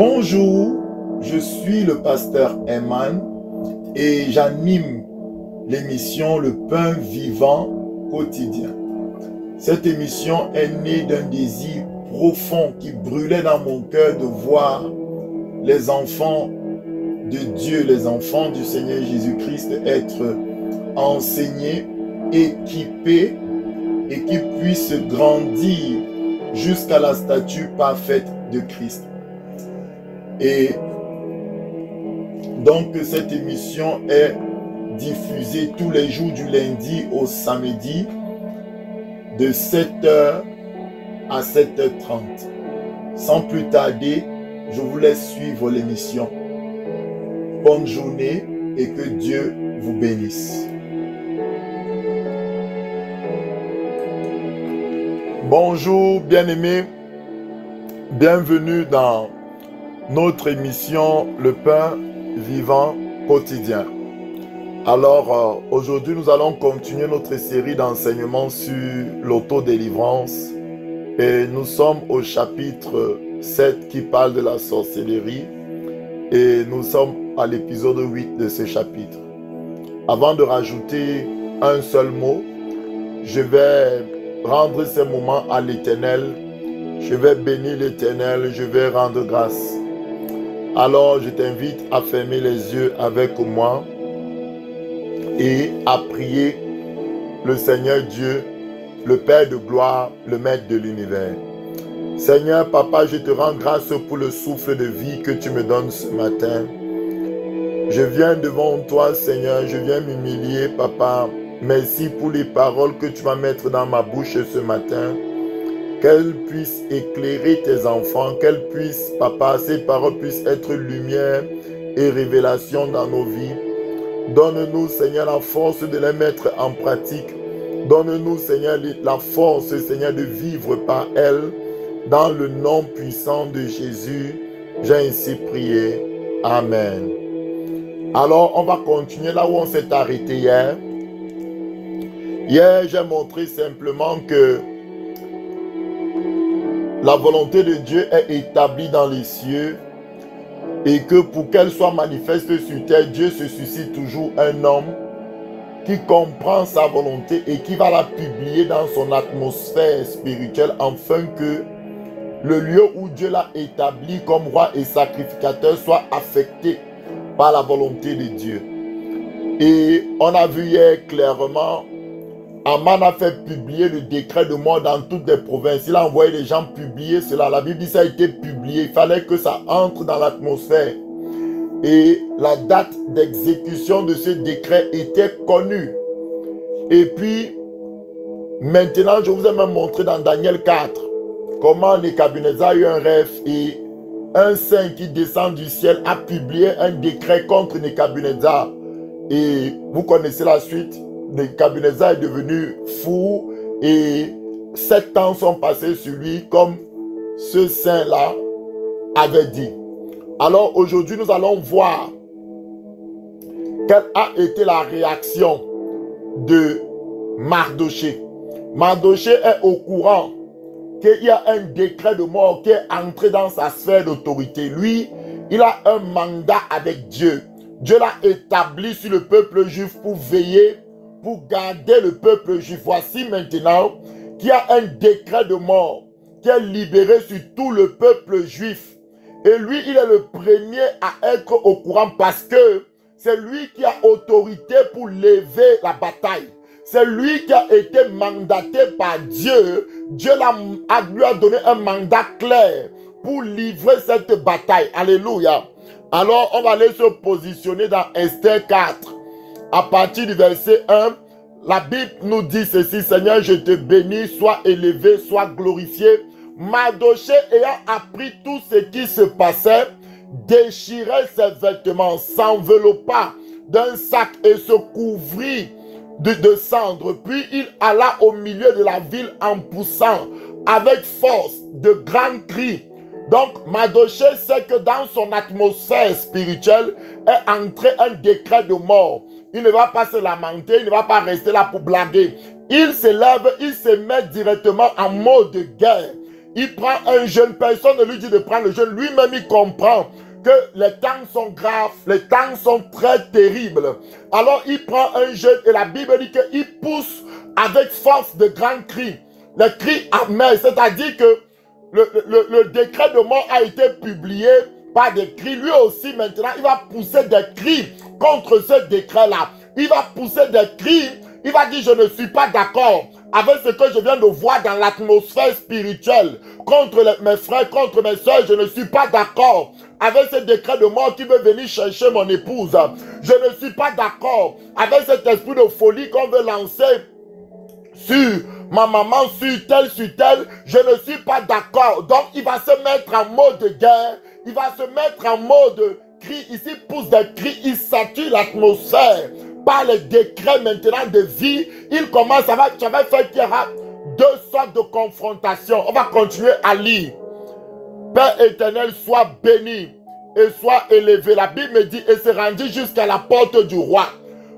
Bonjour, je suis le pasteur Eman et j'anime l'émission Le Pain Vivant Quotidien. Cette émission est née d'un désir profond qui brûlait dans mon cœur de voir les enfants de Dieu, les enfants du Seigneur Jésus-Christ être enseignés, équipés et qui puissent grandir jusqu'à la stature parfaite de Christ. Et donc cette émission est diffusée tous les jours du lundi au samedi de 7h à 7h30. Sans plus tarder, je vous laisse suivre l'émission. Bonne journée et que Dieu vous bénisse. Bonjour bien-aimés, bienvenue dans notre émission Le Pain Vivant Quotidien. Alors aujourd'hui nous allons continuer notre série d'enseignements sur l'autodélivrance et nous sommes au chapitre 7 qui parle de la sorcellerie et nous sommes à l'épisode 8 de ce chapitre. Avant de rajouter un seul mot, je vais rendre ces moments à l'Éternel. Je vais bénir l'Éternel, je vais rendre grâce. Alors je t'invite à fermer les yeux avec moi et à prier le Seigneur Dieu, le Père de gloire, le Maître de l'univers. Seigneur, Papa, je te rends grâce pour le souffle de vie que tu me donnes ce matin. Je viens devant toi, Seigneur, je viens m'humilier, Papa. Merci pour les paroles que tu vas mettre dans ma bouche ce matin. Qu'elles puissent éclairer tes enfants, qu'elles puissent, Papa, ces paroles puissent être lumière et révélation dans nos vies. Donne-nous, Seigneur, la force de les mettre en pratique. Donne-nous, Seigneur, la force, Seigneur, de vivre par elles. Dans le nom puissant de Jésus, j'ai ainsi prié. Amen. Alors, on va continuer là où on s'est arrêté hier. Hier, j'ai montré simplement que la volonté de Dieu est établie dans les cieux et que pour qu'elle soit manifeste sur terre, Dieu se suscite toujours un homme qui comprend sa volonté et qui va la publier dans son atmosphère spirituelle afin que le lieu où Dieu l'a établi comme roi et sacrificateur soit affecté par la volonté de Dieu. Et on a vu hier clairement, Aman a fait publier le décret de mort dans toutes les provinces. Il a envoyé les gens publier cela. La Bible dit que ça a été publié. Il fallait que ça entre dans l'atmosphère. Et la date d'exécution de ce décret était connue. Et puis, maintenant, je vous ai même montré dans Daniel 4 comment Nebuchadnezzar a eu un rêve et un saint qui descend du ciel a publié un décret contre Nebuchadnezzar. Et vous connaissez la suite. Nebuchadnezzar est devenu fou et 7 ans sont passés sur lui comme ce saint-là avait dit. Alors aujourd'hui nous allons voir quelle a été la réaction de Mardoché. Mardoché est au courant qu'il y a un décret de mort qui est entré dans sa sphère d'autorité. Lui, il a un mandat avec Dieu. Dieu l'a établi sur le peuple juif pour veiller, pour garder le peuple juif. Voici maintenant qu'il y a un décret de mort qui est libéré sur tout le peuple juif. Et lui, il est le premier à être au courant parce que c'est lui qui a autorité pour lever la bataille. C'est lui qui a été mandaté par Dieu. Dieu lui a donné un mandat clair pour livrer cette bataille. Alléluia. Alors, on va aller se positionner dans Esther 4. À partir du verset 1, la Bible nous dit ceci: Seigneur, je te bénis, sois élevé, sois glorifié. Mardoché ayant appris tout ce qui se passait, déchirait ses vêtements, s'enveloppa d'un sac et se couvrit de cendres. Puis il alla au milieu de la ville en poussant avec force de grands cris. Donc, Mardoché sait que dans son atmosphère spirituelle est entré un décret de mort. Il ne va pas se lamenter, il ne va pas rester là pour blaguer. Il se lève, il se met directement en mode de guerre. Il prend un jeûne, personne ne lui dit de prendre le jeûne. Lui-même, il comprend que les temps sont graves, les temps sont très terribles. Alors, il prend un jeûne et la Bible dit qu'il pousse avec force de grands cris. Le cri amer, c'est-à-dire que le décret de mort a été publié par des cris. Lui aussi, maintenant, il va pousser des cris contre ce décret-là. Il va pousser des cris. Il va dire, je ne suis pas d'accord avec ce que je viens de voir dans l'atmosphère spirituelle. Contre mes frères, contre mes soeurs, je ne suis pas d'accord avec ce décret de mort qui veut venir chercher mon épouse. Je ne suis pas d'accord avec cet esprit de folie qu'on veut lancer sur ma maman, sur tel, je ne suis pas d'accord. Donc, il va se mettre en mode guerre, il va se mettre en mode cri. Ici, pousse des cris, il sature l'atmosphère par les décrets maintenant de vie. Il commence, ça va faire qu'il y aura deux sortes de confrontations. On va continuer à lire. Père éternel, sois béni et sois élevé. La Bible me dit, et se rendit jusqu'à la porte du roi.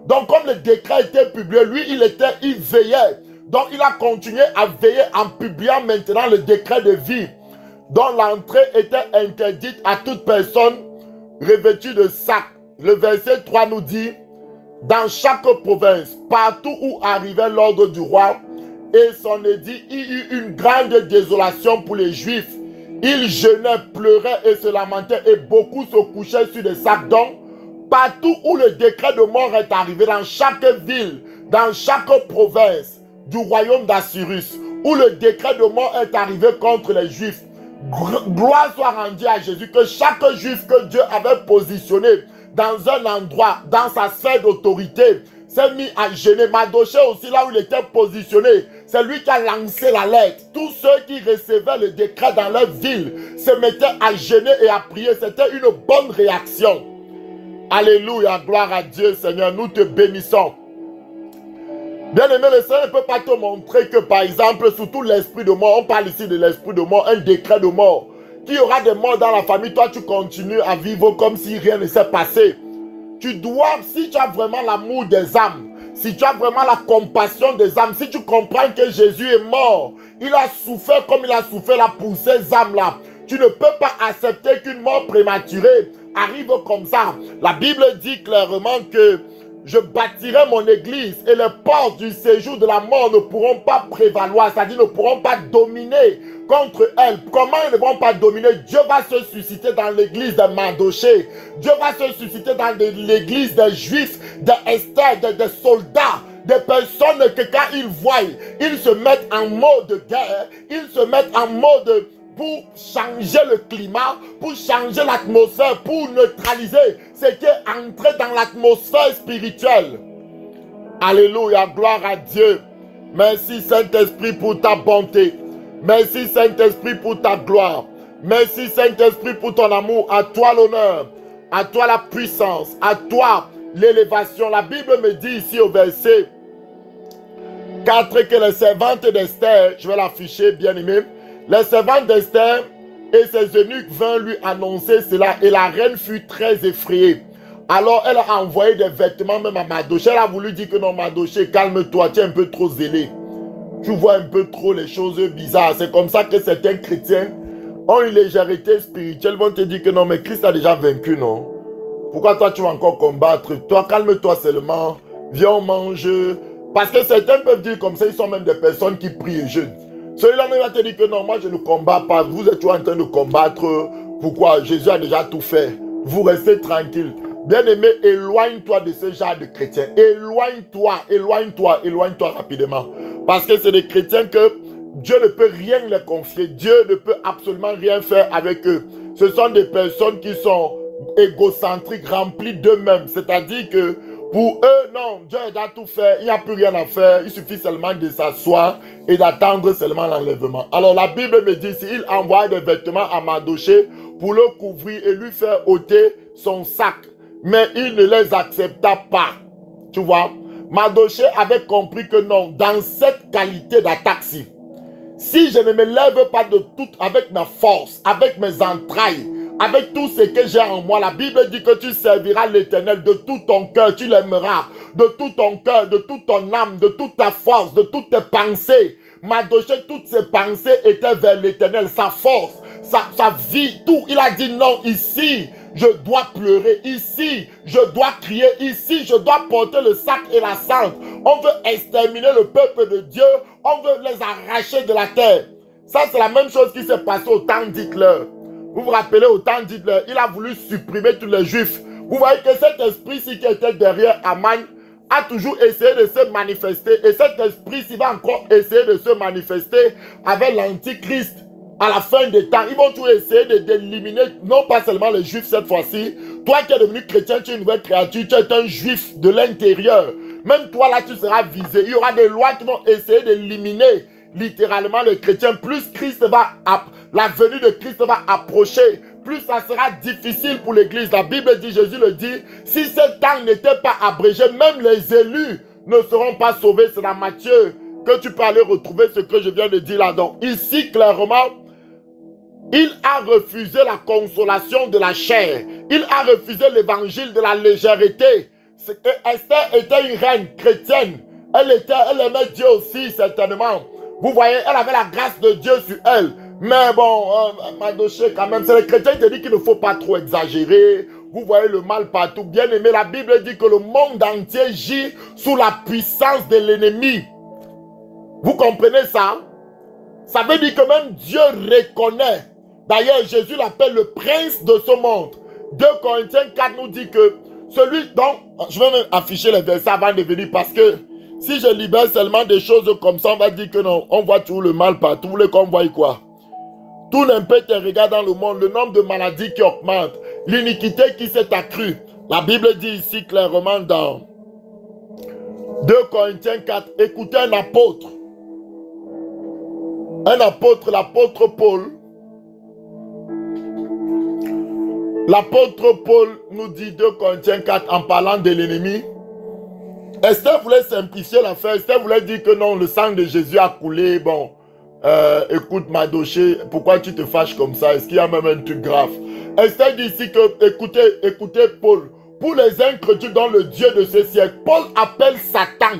Donc, comme le décret était publié, lui, il veillait. Donc, il a continué à veiller en publiant maintenant le décret de vie, dont l'entrée était interdite à toute personne revêtue de sac. Le verset 3 nous dit, dans chaque province, partout où arrivait l'ordre du roi et son édit, il y eut une grande désolation pour les Juifs. Ils jeûnaient, pleuraient et se lamentaient, et beaucoup se couchaient sur des sacs. Donc, partout où le décret de mort est arrivé, dans chaque ville, dans chaque province du royaume d'Assyrus, où le décret de mort est arrivé contre les Juifs, gloire soit rendue à Jésus, que chaque Juif que Dieu avait positionné dans un endroit, dans sa sphère d'autorité, s'est mis à gêner. Mardochée aussi, là où il était positionné, c'est lui qui a lancé la lettre. Tous ceux qui recevaient le décret dans leur ville se mettaient à gêner et à prier. C'était une bonne réaction. Alléluia, gloire à Dieu, Seigneur, nous te bénissons. Bien aimé, le Seigneur ne peut pas te montrer que, par exemple, surtout l'esprit de mort, on parle ici de l'esprit de mort, un décret de mort, qu'il y aura des morts dans la famille, toi tu continues à vivre comme si rien ne s'est passé. Tu dois, si tu as vraiment l'amour des âmes, si tu as vraiment la compassion des âmes, si tu comprends que Jésus est mort, il a souffert comme il a souffert là pour ces âmes-là, tu ne peux pas accepter qu'une mort prématurée arrive comme ça. La Bible dit clairement que je bâtirai mon église et les portes du séjour de la mort ne pourront pas prévaloir, c'est-à-dire ne pourront pas dominer contre elle. Comment ils ne vont pas dominer? Dieu va se susciter dans l'église de Mardochée. Dieu va se susciter dans l'église des Juifs, des Esther, des soldats, des personnes que quand ils voient, ils se mettent en mode guerre, ils se mettent en mode pour changer le climat, pour changer l'atmosphère, pour neutraliser ce qui est entré dans l'atmosphère spirituelle. Alléluia, gloire à Dieu. Merci Saint-Esprit pour ta bonté. Merci Saint-Esprit pour ta gloire. Merci Saint-Esprit pour ton amour. À toi l'honneur, à toi la puissance, à toi l'élévation. La Bible me dit ici au verset 4 que les servantes d'Esther, je vais l'afficher bien aimé, les servantes d'Esther et ses eunuques vinrent lui annoncer cela et la reine fut très effrayée. Alors elle a envoyé des vêtements même à Mardochée. Elle a voulu dire que non Mardochée, calme-toi, tu es un peu trop zélé. Tu vois un peu trop les choses bizarres. C'est comme ça que certains chrétiens ont une légèreté spirituelle. Ils vont te dire que non mais Christ a déjà vaincu, non? Pourquoi toi tu vas encore combattre? Toi calme-toi seulement, viens on mange. Parce que certains peuvent dire comme ça, ils sont même des personnes qui prient et jeûnent. Celui-là va te dire que non, moi je ne combats pas. Vous êtes toujours en train de combattre. Pourquoi? Jésus a déjà tout fait. Vous restez tranquille. Bien-aimé, éloigne-toi de ce genre de chrétiens. Éloigne-toi, éloigne-toi, éloigne-toi rapidement. Parce que c'est des chrétiens que Dieu ne peut rien les confier. Dieu ne peut absolument rien faire avec eux. Ce sont des personnes qui sont égocentriques, remplies d'eux-mêmes. C'est-à-dire que pour eux, non, Dieu a déjà tout fait, il n'y a plus rien à faire, il suffit seulement de s'asseoir et d'attendre seulement l'enlèvement. Alors la Bible me dit, s'il envoie des vêtements à Mardochée pour le couvrir et lui faire ôter son sac, mais il ne les accepta pas. Tu vois, Mardochée avait compris que non, dans cette qualité d'attaque-ci, si je ne me lève pas de tout avec ma force, avec mes entrailles, avec tout ce que j'ai en moi, la Bible dit que tu serviras l'Éternel de tout ton cœur, tu l'aimeras de tout ton cœur, de toute ton âme, de toute ta force, de toutes tes pensées. Mardochée, toutes ses pensées étaient vers l'Éternel, sa force, sa vie, tout. Il a dit non, ici, je dois pleurer, ici, je dois crier, ici, je dois porter le sac et la cendre. On veut exterminer le peuple de Dieu, on veut les arracher de la terre. Ça, c'est la même chose qui s'est passée au temps d'Hitler. Vous vous rappelez, au temps d'Hitler, il a voulu supprimer tous les Juifs. Vous voyez que cet esprit-ci qui était derrière Aman a toujours essayé de se manifester. Et cet esprit-ci va encore essayer de se manifester avec l'Antichrist. À la fin des temps, ils vont toujours essayer d'éliminer, non pas seulement les Juifs cette fois-ci. Toi qui es devenu chrétien, tu es une nouvelle créature, tu es un Juif de l'intérieur. Même toi là, tu seras visé. Il y aura des lois qui vont essayer d'éliminer littéralement les chrétiens. Plus la venue de Christ va approcher, plus ça sera difficile pour l'église. La Bible dit, Jésus le dit, si ce temps n'était pas abrégé, même les élus ne seront pas sauvés. C'est dans Matthieu que tu peux aller retrouver ce que je viens de dire là. Donc ici, clairement, il a refusé la consolation de la chair. Il a refusé l'évangile de la légèreté. Esther était une reine chrétienne. Elle aimait Dieu aussi, certainement. Vous voyez, elle avait la grâce de Dieu sur elle. Mais bon, Mardochée quand même, c'est les chrétiens qui te disent qu'il ne faut pas trop exagérer. Vous voyez le mal partout. Bien aimé, la Bible dit que le monde entier gît sous la puissance de l'ennemi. Vous comprenez ça? Ça veut dire que même Dieu reconnaît. D'ailleurs, Jésus l'appelle le prince de ce monde. 2 Corinthiens 4 nous dit que celui dont... Je vais même afficher les versets avant de venir parce que si je libère seulement des choses comme ça, on va dire que non, on voit tout le mal partout. Vous voulez qu'on voie quoi? Tout n'impète un regard dans le monde, le nombre de maladies qui augmente, l'iniquité qui s'est accrue. La Bible dit ici clairement dans 2 Corinthiens 4, écoutez un apôtre, l'apôtre Paul. L'apôtre Paul nous dit 2 Corinthiens 4 en parlant de l'ennemi. Esther voulait simplifier l'affaire. Esther voulait dire que non, le sang de Jésus a coulé. Bon, écoute Mardochée, pourquoi tu te fâches comme ça? Est-ce qu'il y a même un truc grave? Esther dit ici que, écoutez Paul, pour les incrédules dans le Dieu de ce siècle, Paul appelle Satan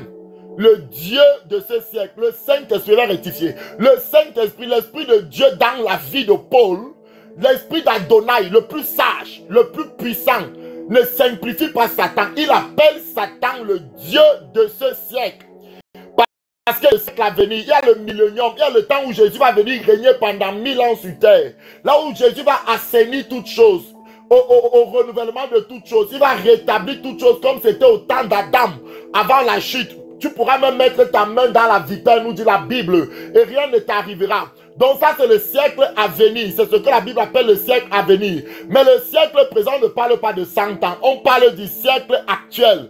le Dieu de ce siècle. Le Saint-Esprit l'a rectifié. Le Saint-Esprit, l'Esprit de Dieu dans la vie de Paul, l'Esprit d'Adonai, le plus sage, le plus puissant, ne simplifie pas Satan. Il appelle Satan le Dieu de ce siècle. Parce que le siècle à venir, il y a le millénium, il y a le temps où Jésus va venir régner pendant 1000 ans sur terre. Là où Jésus va assainir toutes choses, au renouvellement de toutes choses. Il va rétablir toutes choses comme c'était au temps d'Adam, avant la chute. Tu pourras même mettre ta main dans la vipère, nous dit la Bible, et rien ne t'arrivera. Donc ça, c'est le siècle à venir. C'est ce que la Bible appelle le siècle à venir. Mais le siècle présent ne parle pas de 100 ans. On parle du siècle actuel.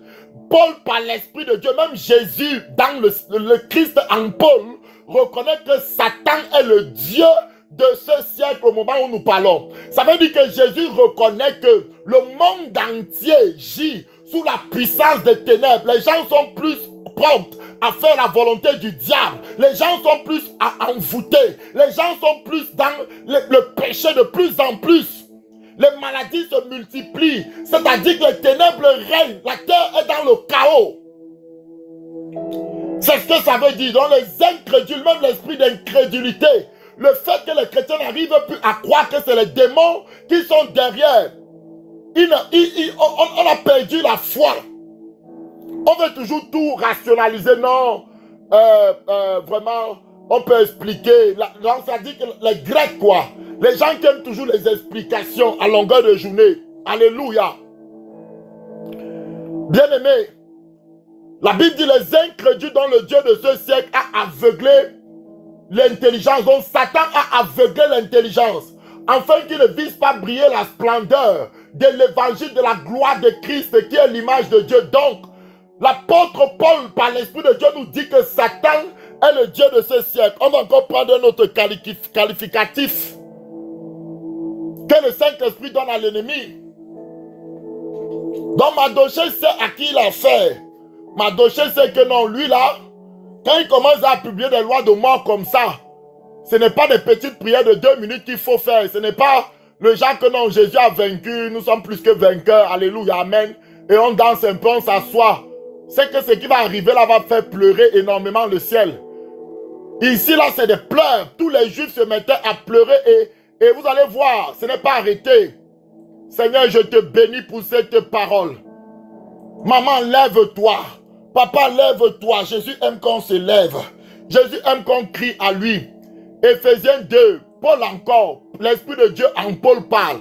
Paul, par l'Esprit de Dieu, même Jésus, dans le Christ en Paul, reconnaît que Satan est le Dieu de ce siècle au moment où nous parlons. Ça veut dire que Jésus reconnaît que le monde entier gît sous la puissance des ténèbres. Les gens sont plus prompts à faire la volonté du diable. Les gens sont plus envoûtés. Les gens sont plus dans le péché de plus en plus. Les maladies se multiplient. C'est-à-dire que les ténèbres règnent. La terre est dans le chaos. C'est ce que ça veut dire. Donc les incrédules, même l'esprit d'incrédulité, le fait que les chrétiens n'arrivent plus à croire que c'est les démons qui sont derrière. On a perdu la foi. On veut toujours tout rationaliser. Non, vraiment, on peut expliquer. Là, ça dit que les Grecs, quoi. Les gens qui aiment toujours les explications à longueur de journée. Alléluia. Bien aimé, la Bible dit les incrédules dans le Dieu de ce siècle a aveuglé l'intelligence. Donc Satan a aveuglé l'intelligence. Afin qu'il ne vise pas briller la splendeur de l'évangile de la gloire de Christ qui est l'image de Dieu. Donc, l'apôtre Paul, par l'Esprit de Dieu, nous dit que Satan est le Dieu de ce siècle. On va encore prendre un autre qualificatif que le Saint-Esprit donne à l'ennemi. Donc Mardochée sait à qui il a fait. Mardochée sait que non, lui là, quand il commence à publier des lois de mort comme ça, ce n'est pas des petites prières de 2 minutes qu'il faut faire. Ce n'est pas le genre que non, Jésus a vaincu, nous sommes plus que vainqueurs, alléluia, amen. Et on danse un peu, on s'assoit. C'est que ce qui va arriver là va faire pleurer énormément le ciel. Ici, là, c'est des pleurs. Tous les Juifs se mettaient à pleurer et vous allez voir, ce n'est pas arrêté. Seigneur, je te bénis pour cette parole. Maman, lève-toi. Papa, lève-toi. Jésus aime quand on se lève. Jésus aime qu'on crie à lui. Éphésiens 2, Paul encore, l'Esprit de Dieu en Paul parle.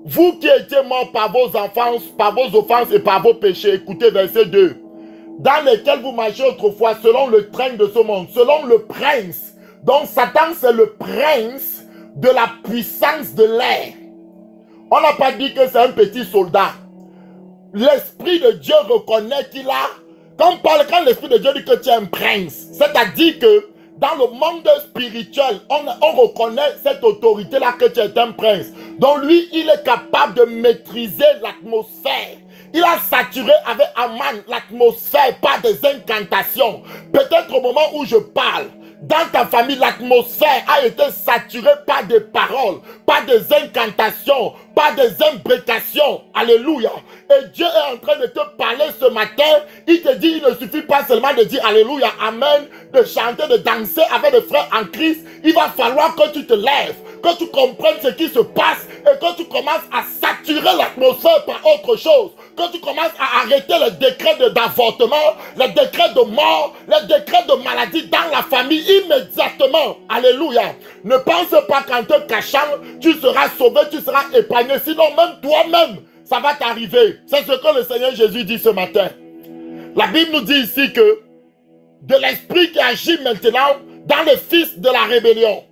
Vous qui étiez morts par vos offenses et par vos péchés, écoutez verset 2, dans lesquels vous marchiez autrefois selon le train de ce monde, selon le prince. Donc Satan, c'est le prince de la puissance de l'air. On n'a pas dit que c'est un petit soldat. L'Esprit de Dieu reconnaît qu'il a, quand l'Esprit de Dieu dit que tu es un prince, c'est-à-dire que dans le monde spirituel, on reconnaît cette autorité-là que tu es un prince. Donc lui, il est capable de maîtriser l'atmosphère. Il a saturé avec Aman l'atmosphère par des incantations. Peut-être au moment où je parle, dans ta famille, l'atmosphère a été saturée par des paroles, par des incantations, par des imprécations. Alléluia. Et Dieu est en train de te parler ce matin. Il te dit, il ne suffit pas seulement de dire Alléluia, Amen, de chanter, de danser avec des frères en Christ. Il va falloir que tu te lèves, que tu comprennes ce qui se passe et que tu commences à saturer l'atmosphère par autre chose. Que tu commences à arrêter les décrets d'avortement, les décrets de mort, les décrets de maladie dans la famille immédiatement. Alléluia. Ne pense pas qu'en te cachant, tu seras sauvé, tu seras épargné. Sinon, même toi-même, ça va t'arriver. C'est ce que le Seigneur Jésus dit ce matin. La Bible nous dit ici que de l'esprit qui agit maintenant dans les fils de la rébellion.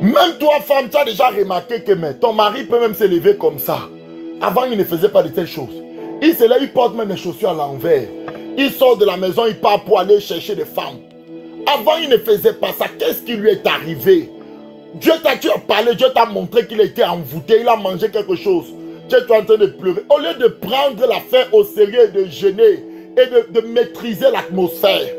Même toi, femme, tu as déjà remarqué que ton mari peut même s'élever comme ça. Avant, il ne faisait pas de telles choses. Il se lève, il porte même les chaussures à l'envers. Il sort de la maison, il part pour aller chercher des femmes. Avant, il ne faisait pas ça. Qu'est-ce qui lui est arrivé? Dieu t'a parlé, Dieu t'a montré qu'il était envoûté, il a mangé quelque chose. Tu es en train de pleurer. Au lieu de prendre l'affaire au sérieux, de gêner et de maîtriser l'atmosphère.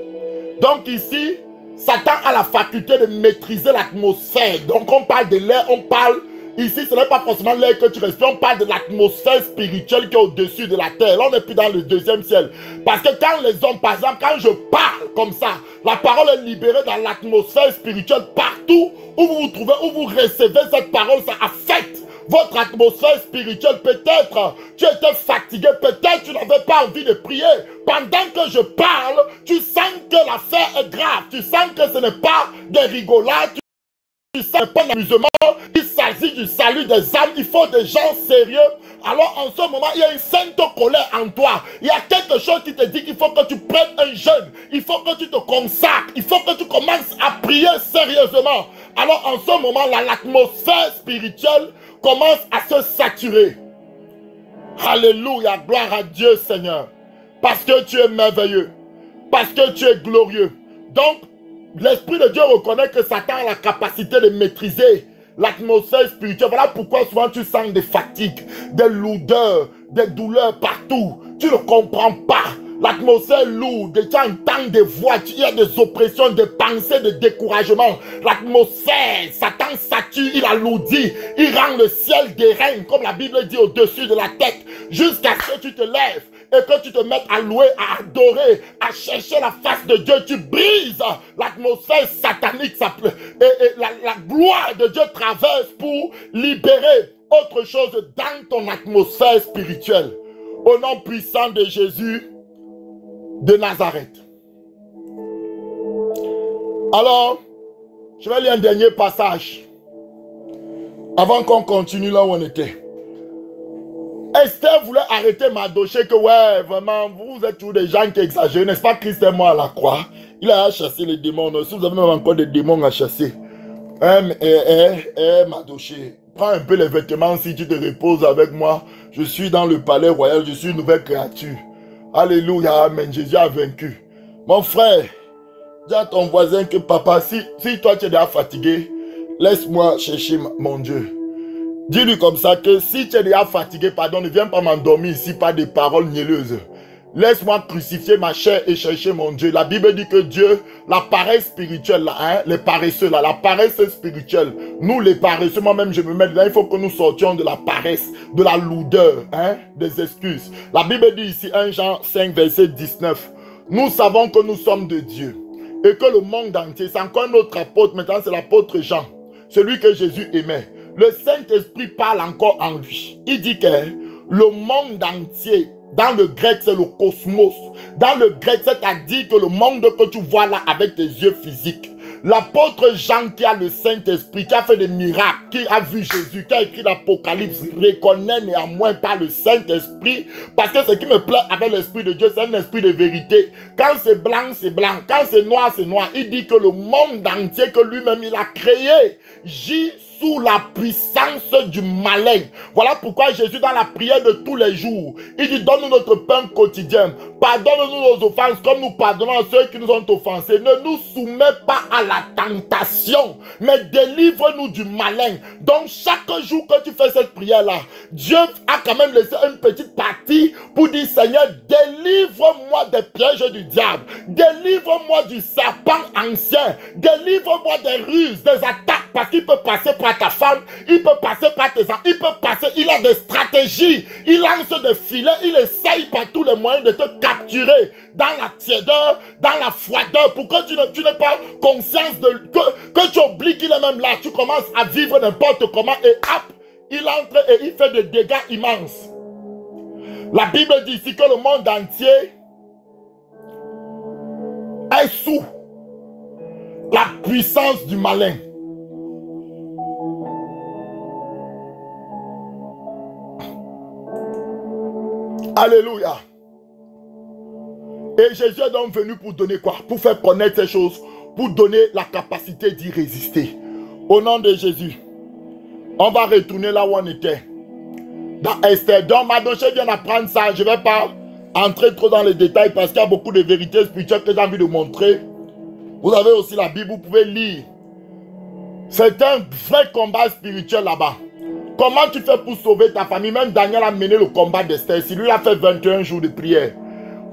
Donc ici, Satan a la faculté de maîtriser l'atmosphère. Donc on parle de l'air, on parle... Ici, ce n'est pas forcément l'air que tu respires, on parle de l'atmosphère spirituelle qui est au-dessus de la terre. Là, on n'est plus dans le deuxième ciel. Parce que quand les hommes, par exemple, quand je parle comme ça, la parole est libérée dans l'atmosphère spirituelle partout où vous vous trouvez, où vous recevez cette parole, ça affecte votre atmosphère spirituelle. Peut-être tu étais fatigué, peut-être tu n'avais pas envie de prier. Pendant que je parle, tu sens que l'affaire est grave. Tu sens que ce n'est pas des rigolades. Tu sens pas d'amusement. Il s'agit du salut des âmes. Il faut des gens sérieux. Alors en ce moment, il y a une sainte colère en toi. Il y a quelque chose qui te dit qu'il faut que tu prennes un jeûne. Il faut que tu te consacres. Il faut que tu commences à prier sérieusement. Alors en ce moment, l'atmosphère spirituelle commence à se saturer. Alléluia, gloire à Dieu Seigneur. Parce que tu es merveilleux. Parce que tu es glorieux. Donc, l'Esprit de Dieu reconnaît que Satan a la capacité de maîtriser l'atmosphère spirituelle. Voilà pourquoi souvent tu sens des fatigues, des lourdeurs, des douleurs partout. Tu ne comprends pas. L'atmosphère lourde, tu entends des voix, il y a des oppressions, des pensées de découragement. L'atmosphère, Satan sature, il alourdit, il rend le ciel d'airain, comme la Bible dit, au-dessus de la tête, jusqu'à ce que tu te lèves et que tu te mettes à louer, à adorer, à chercher la face de Dieu. Tu brises l'atmosphère satanique, et la gloire de Dieu traverse pour libérer autre chose dans ton atmosphère spirituelle. Au nom puissant de Jésus de Nazareth. Alors, je vais lire un dernier passage avant qu'on continue là où on était. Esther voulait arrêter Mardochée que ouais, vraiment, vous êtes tous des gens qui exagèrent. N'est-ce pas Christ est mort à la croix? Il a chassé les démons. Si vous avez même encore des démons à chasser. Mardochée, prends un peu les vêtements si tu te reposes avec moi. Je suis dans le palais royal, je suis une nouvelle créature. Alléluia, amen, Jésus a vaincu. Mon frère, dis à ton voisin que papa, si toi tu es déjà fatigué, laisse-moi chercher mon Dieu. Dis-lui comme ça que si tu es déjà fatigué, pardon, ne viens pas m'endormir ici par des paroles niaileuses. Laisse-moi crucifier ma chair et chercher mon Dieu. La Bible dit que Dieu, la paresse spirituelle, là, hein, les paresseux, là, la paresse spirituelle, nous les paresseux, moi-même je me mets là, il faut que nous sortions de la paresse, de la lourdeur, hein, des excuses. La Bible dit ici, 1 Jean 5, verset 19, Nous savons que nous sommes de Dieu et que le monde entier, c'est encore un autre apôtre, maintenant c'est l'apôtre Jean, celui que Jésus aimait. Le Saint-Esprit parle encore en lui. Il dit que le monde entier, dans le grec c'est le cosmos, dans le grec c'est-à-dire que le monde que tu vois là avec tes yeux physiques, l'apôtre Jean qui a le Saint-Esprit, qui a fait des miracles, qui a vu Jésus, qui a écrit l'Apocalypse, reconnaît néanmoins par le Saint-Esprit, parce que ce qui me plaît avec l'Esprit de Dieu, c'est un esprit de vérité. Quand c'est blanc, c'est blanc. Quand c'est noir, c'est noir. Il dit que le monde entier que lui-même il a créé gît sous la puissance du malin. Voilà pourquoi Jésus, dans la prière de tous les jours, il dit: donne-nous notre pain quotidien. Pardonne-nous nos offenses comme nous pardonnons à ceux qui nous ont offensés. Ne nous soumets pas à la tentation, mais délivre-nous du malin. Donc chaque jour que tu fais cette prière-là, Dieu a quand même laissé une petite partie pour dire: Seigneur, délivre-moi des pièges du diable. Délivre-moi du serpent ancien. Délivre-moi des ruses, des attaques, parce qu'il peut passer par ta femme, il peut passer par tes enfants, il peut passer, il a des stratégies, il lance des filets, il essaye par tous les moyens de te capturer dans la tiédeur, dans la froideur, pour que tu n'aies pas conscience que tu oublies qu'il est même là. Tu commences à vivre n'importe comment et hop, il entre et il fait des dégâts immenses. La Bible dit ici que le monde entier est sous la puissance du malin. Alléluia. Et Jésus est donc venu pour donner quoi? Pour faire connaître ces choses, pour donner la capacité d'y résister. Au nom de Jésus, on va retourner là où on était. Dans Esther. Donc Mardochée vient d'apprendre ça. Je ne vais pas entrer trop dans les détails parce qu'il y a beaucoup de vérités spirituelles que j'ai envie de montrer. Vous avez aussi la Bible, vous pouvez lire. C'est un vrai combat spirituel là-bas. Comment tu fais pour sauver ta famille? Même Daniel a mené le combat d'Esther. Si lui a fait 21 jours de prière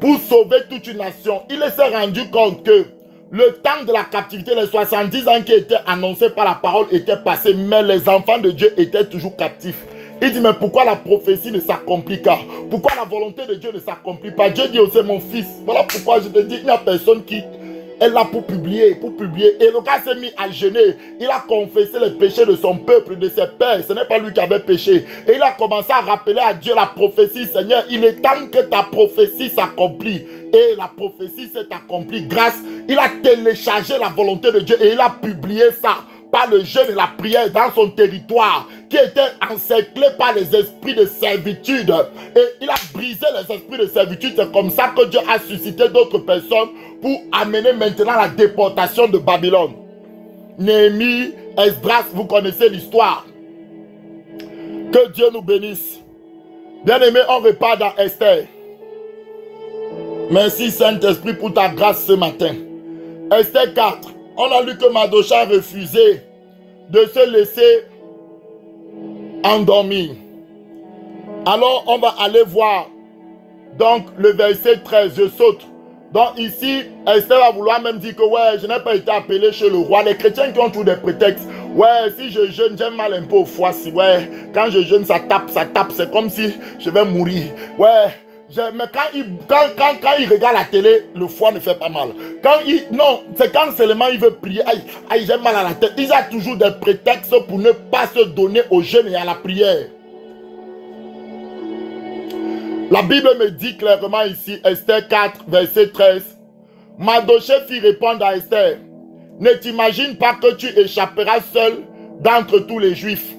pour sauver toute une nation, il s'est rendu compte que le temps de la captivité, les 70 ans qui étaient annoncés par la parole étaient passés, mais les enfants de Dieu étaient toujours captifs. Il dit: mais pourquoi la prophétie ne s'accomplit pas? Pourquoi la volonté de Dieu ne s'accomplit pas? Dieu dit aussi: mon fils, voilà pourquoi je te dis, il n'y a personne qui est là pour publier, Et le gars s'est mis à jeûner. Il a confessé les péchés de son peuple, de ses pères. Ce n'est pas lui qui avait péché. Et il a commencé à rappeler à Dieu la prophétie. Seigneur, il est temps que ta prophétie s'accomplit. Et la prophétie s'est accomplie grâce. Il a téléchargé la volonté de Dieu et il a publié ça par le jeûne et la prière dans son territoire qui était encerclé par les esprits de servitude. Et il a brisé les esprits de servitude. C'est comme ça que Dieu a suscité d'autres personnes pour amener maintenant la déportation de Babylone. Néhémie, Esdras, vous connaissez l'histoire. Que Dieu nous bénisse. Bien-aimés, on repart dans Esther. Merci Saint-Esprit pour ta grâce ce matin. Esther 4. On a lu que Mardochée a refusé de se laisser endormir. Alors on va aller voir donc le verset 13. Je saute. Donc ici, Esther va vouloir même dire que ouais, je n'ai pas été appelé chez le roi. Les chrétiens qui ont tous des prétextes. Ouais, si je jeûne, j'ai mal un peu au foie. Si, ouais, quand je jeûne, ça tape. C'est comme si je vais mourir. Ouais. Mais quand il regarde la télé, le foie ne fait pas mal. Non, c'est quand seulement il veut prier. Aïe, j'ai mal à la tête. Il a toujours des prétextes pour ne pas se donner au jeûne et à la prière. La Bible me dit clairement ici, Esther 4, verset 13. Mardochée fit répondre à Esther: ne t'imagine pas que tu échapperas seul d'entre tous les Juifs,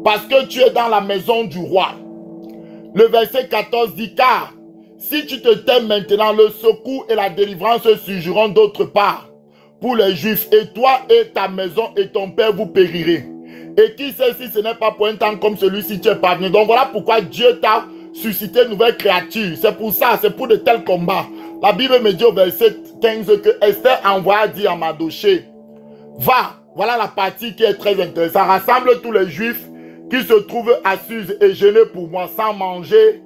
parce que tu es dans la maison du roi. Le verset 14 dit: car si tu te tais maintenant, le secours et la délivrance surgiront d'autre part pour les Juifs, et toi et ta maison et ton père vous périrez. Et qui sait si ce n'est pas pour un temps comme celui-ci tu es parvenu. Donc voilà pourquoi Dieu t'a suscité une nouvelle créature. C'est pour ça, c'est pour de tels combats. La Bible me dit au verset 15 que Esther envoya dire à Mardochée: va, voilà la partie qui est très intéressante. Rassemble tous les Juifs qui se trouvent à Suse et jeûner pour moi sans manger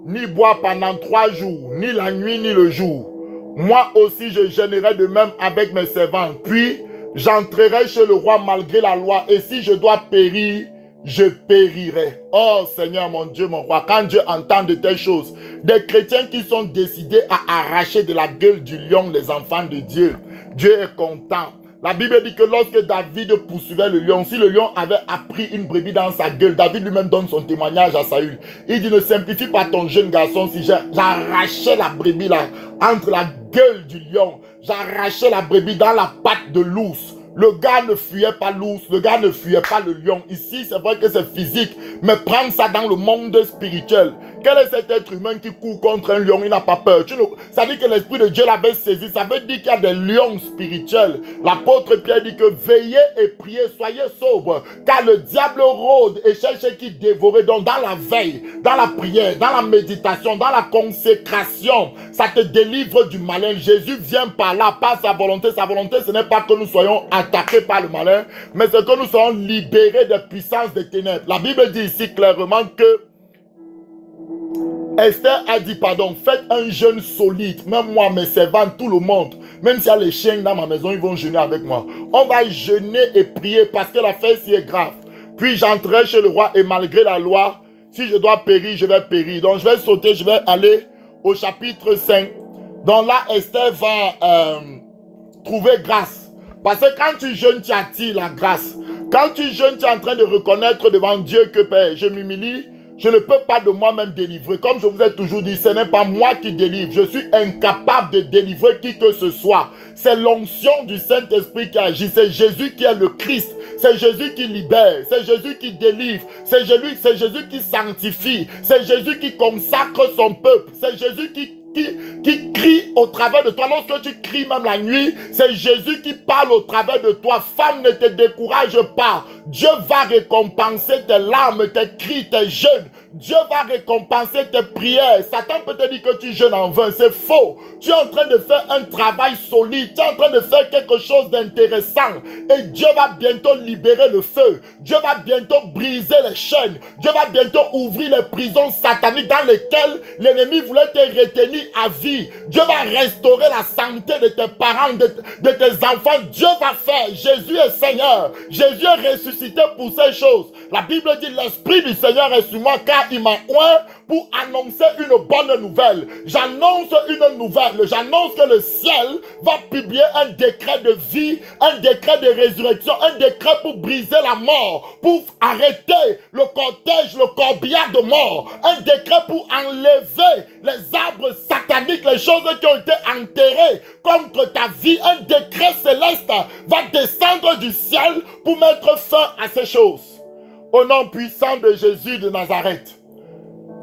ni boire pendant 3 jours, ni la nuit ni le jour. Moi aussi je jeûnerai de même avec mes servants. Puis j'entrerai chez le roi malgré la loi, et si je dois périr, je périrai. Oh Seigneur mon Dieu, mon roi, quand Dieu entend de telles choses, des chrétiens qui sont décidés à arracher de la gueule du lion les enfants de Dieu, Dieu est content. La Bible dit que lorsque David poursuivait le lion, si le lion avait appris une brebis dans sa gueule, David lui-même donne son témoignage à Saül. Il dit, ne simplifie pas ton jeune garçon si j'arrachais la brebis là, entre la gueule du lion, j'arrachais la brebis dans la patte de l'ours. Le gars ne fuyait pas l'ours, le gars ne fuyait pas le lion. Ici, c'est vrai que c'est physique, mais prends ça dans le monde spirituel. Quel est cet être humain qui court contre un lion, il n'a pas peur? Ça dit que l'Esprit de Dieu l'avait saisi, ça veut dire qu'il y a des lions spirituels. L'apôtre Pierre dit que veillez et priez, soyez sobres, car le diable rôde et cherche qui dévorer. Donc dans la veille, dans la prière, dans la méditation, dans la consécration, ça te délivre du malin. Jésus vient par là, par sa volonté. Sa volonté, ce n'est pas que nous soyons attaqués par le malin, mais c'est que nous soyons libérés des puissances des ténèbres. La Bible dit ici clairement que Esther a dit, pardon, faites un jeûne solide. Même moi, mes servants, tout le monde. Même s'il y a les chiens dans ma maison, ils vont jeûner avec moi. On va jeûner et prier parce que l'affaire ici est grave. Puis j'entrerai chez le roi et malgré la loi, si je dois périr, je vais périr. Donc je vais sauter, je vais aller au chapitre 5. Donc là, Esther va trouver grâce. Parce que quand tu jeûnes, tu attires la grâce. Quand tu jeûnes, tu es en train de reconnaître devant Dieu que, Père, je m'humilie. Je ne peux pas de moi-même délivrer. Comme je vous ai toujours dit, ce n'est pas moi qui délivre. Je suis incapable de délivrer qui que ce soit. C'est l'onction du Saint-Esprit qui agit. C'est Jésus qui est le Christ. C'est Jésus qui libère. C'est Jésus qui délivre. C'est Jésus qui sanctifie. C'est Jésus qui consacre son peuple. C'est Jésus qui crie au travers de toi. Lorsque tu cries même la nuit, c'est Jésus qui parle au travers de toi. Femme, ne te décourage pas. Dieu va récompenser tes larmes, tes cris, tes jeûnes. Dieu va récompenser tes prières. Satan peut te dire que tu jeûnes en vain. C'est faux. Tu es en train de faire un travail solide. Tu es en train de faire quelque chose d'intéressant. Et Dieu va bientôt libérer le feu. Dieu va bientôt briser les chaînes. Dieu va bientôt ouvrir les prisons sataniques dans lesquelles l'ennemi voulait te retenir à vie. Dieu va restaurer la santé de tes parents, de tes enfants. Dieu va faire. Jésus est Seigneur. Jésus est ressuscité pour ces choses. La Bible dit l'Esprit du Seigneur est sur moi car il m'a oint pour annoncer une bonne nouvelle. J'annonce une nouvelle. J'annonce que le ciel va publier un décret de vie, un décret de résurrection, un décret pour briser la mort, pour arrêter le cortège, le corbillard de mort, un décret pour enlever les arbres sataniques, les choses qui ont été enterrées contre ta vie. Un décret céleste va descendre du ciel pour mettre fin à ces choses. Au nom puissant de Jésus de Nazareth.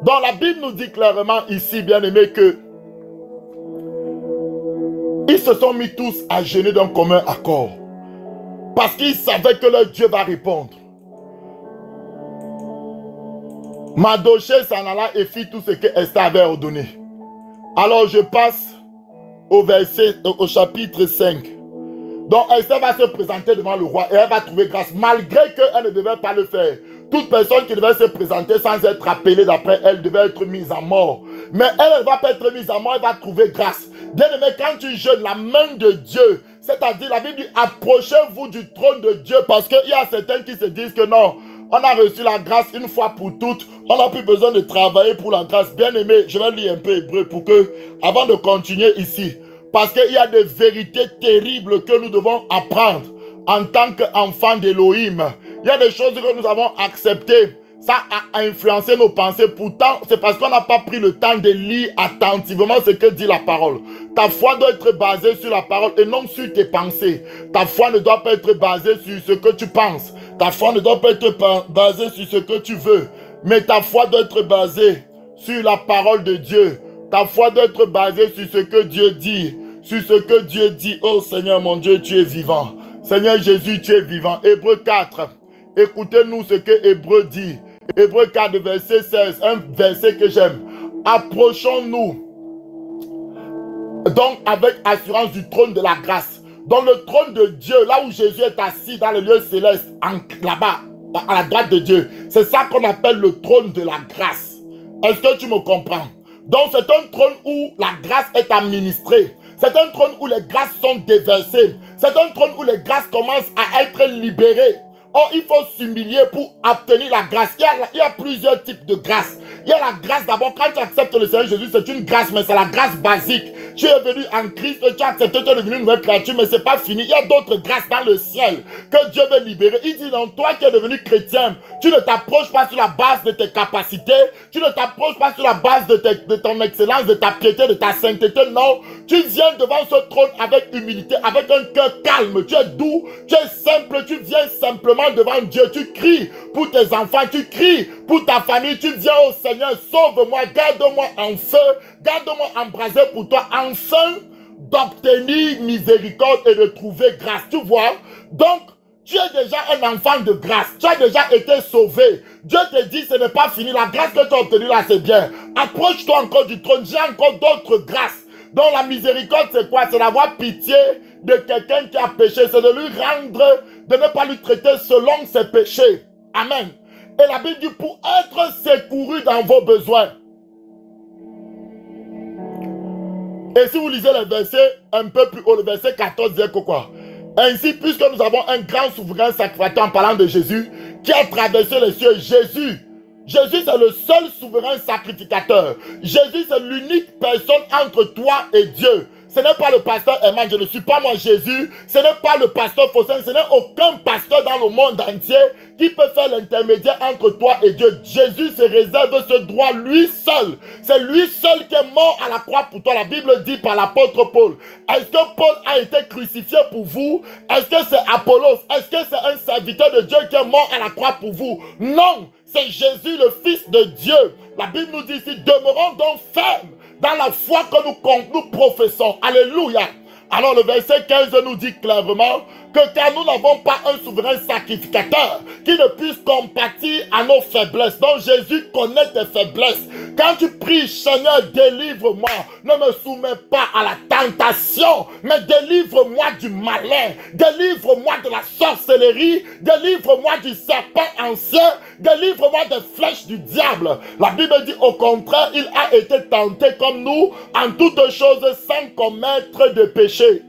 Donc la Bible nous dit clairement ici, bien-aimés, que ils se sont mis tous à jeûner d'un commun accord. Parce qu'ils savaient que leur Dieu va répondre. Mardochée s'en alla et fit tout ce que Esther avait ordonné. Alors je passe au chapitre 5. Donc Esther va se présenter devant le roi et elle va trouver grâce, malgré qu'elle ne devait pas le faire. Toute personne qui devait se présenter sans être appelée d'après elle devait être mise à mort. Mais elle ne va pas être mise à mort, elle va trouver grâce. Bien aimé, quand tu jeûnes, la main de Dieu, c'est-à-dire la Bible dit, approchez-vous du trône de Dieu, parce qu'il y a certains qui se disent que non, on a reçu la grâce une fois pour toutes, on n'a plus besoin de travailler pour la grâce. Bien aimé, je vais lire un peu hébreu pour que, avant de continuer ici, parce qu'il y a des vérités terribles que nous devons apprendre en tant qu'enfants d'Élohim. Il y a des choses que nous avons acceptées. Ça a influencé nos pensées. Pourtant, c'est parce qu'on n'a pas pris le temps de lire attentivement ce que dit la parole. Ta foi doit être basée sur la parole et non sur tes pensées. Ta foi ne doit pas être basée sur ce que tu penses. Ta foi ne doit pas être basée sur ce que tu veux. Mais ta foi doit être basée sur la parole de Dieu. Ta foi doit être basée sur ce que Dieu dit. Sur ce que Dieu dit. Oh Seigneur mon Dieu, tu es vivant. Seigneur Jésus, tu es vivant. Hébreu 4. Écoutez-nous ce que Hébreu dit. Hébreu 4, verset 16. Un verset que j'aime. Approchons-nous donc avec assurance du trône de la grâce. Dans le trône de Dieu, là où Jésus est assis dans le lieu céleste, là-bas, à la droite de Dieu. C'est ça qu'on appelle le trône de la grâce. Est-ce que tu me comprends? Donc c'est un trône où la grâce est administrée. C'est un trône où les grâces sont déversées. C'est un trône où les grâces commencent à être libérées. Oh, il faut s'humilier pour obtenir la grâce. Il y a plusieurs types de grâce. Il y a la grâce d'abord, quand tu acceptes le Seigneur Jésus, c'est une grâce, mais c'est la grâce basique. Tu es venu en Christ, tu as accepté, tu es devenu une nouvelle créature, mais ce n'est pas fini. Il y a d'autres grâces dans le ciel que Dieu veut libérer. Il dit, non, toi qui es devenu chrétien, tu ne t'approches pas sur la base de tes capacités, tu ne t'approches pas sur la base de ton excellence, de ta piété, de ta sainteté, non. Tu viens devant ce trône avec humilité, avec un cœur calme, tu es doux, tu es simple, tu viens simplement devant Dieu, tu cries pour tes enfants, tu cries pour ta famille, tu viens au Seigneur, sauve-moi, garde-moi en feu, garde-moi embrasé pour toi, afin d'obtenir miséricorde et de trouver grâce, tu vois. Donc, tu es déjà un enfant de grâce, tu as déjà été sauvé. Dieu te dit, ce n'est pas fini, la grâce que tu as obtenue là, c'est bien. Approche-toi encore du trône, j'ai encore d'autres grâces. Donc la miséricorde, c'est quoi? C'est d'avoir pitié de quelqu'un qui a péché, c'est de lui rendre, de ne pas lui traiter selon ses péchés. Amen. Et la Bible dit, pour être secouru dans vos besoins. Et si vous lisez le verset un peu plus haut, le verset 14 dit que quoi? Ainsi, puisque nous avons un grand souverain sacrificateur en parlant de Jésus, qui a traversé les cieux, Jésus, c'est le seul souverain sacrificateur. Jésus, c'est l'unique personne entre toi et Dieu. Ce n'est pas le pasteur Herman, je ne suis pas moi Jésus. Ce n'est pas le pasteur Faustin, ce n'est aucun pasteur dans le monde entier qui peut faire l'intermédiaire entre toi et Dieu. Jésus se réserve ce droit lui seul. C'est lui seul qui est mort à la croix pour toi. La Bible dit par l'apôtre Paul. Est-ce que Paul a été crucifié pour vous? Est-ce que c'est Apollos? Est-ce que c'est un serviteur de Dieu qui est mort à la croix pour vous? Non, c'est Jésus le Fils de Dieu. La Bible nous dit ici, demeurons donc fermes dans la foi que nous professons. Alléluia. Alors le verset 15 nous dit clairement que car nous n'avons pas un souverain sacrificateur qui ne puisse compatir à nos faiblesses. Donc Jésus connaît tes faiblesses. Quand tu pries, Seigneur, délivre-moi, ne me soumets pas à la tentation, mais délivre-moi du malin, délivre-moi de la sorcellerie, délivre-moi du serpent ancien, délivre-moi des flèches du diable. La Bible dit au contraire, il a été tenté comme nous en toutes choses sans commettre de péché.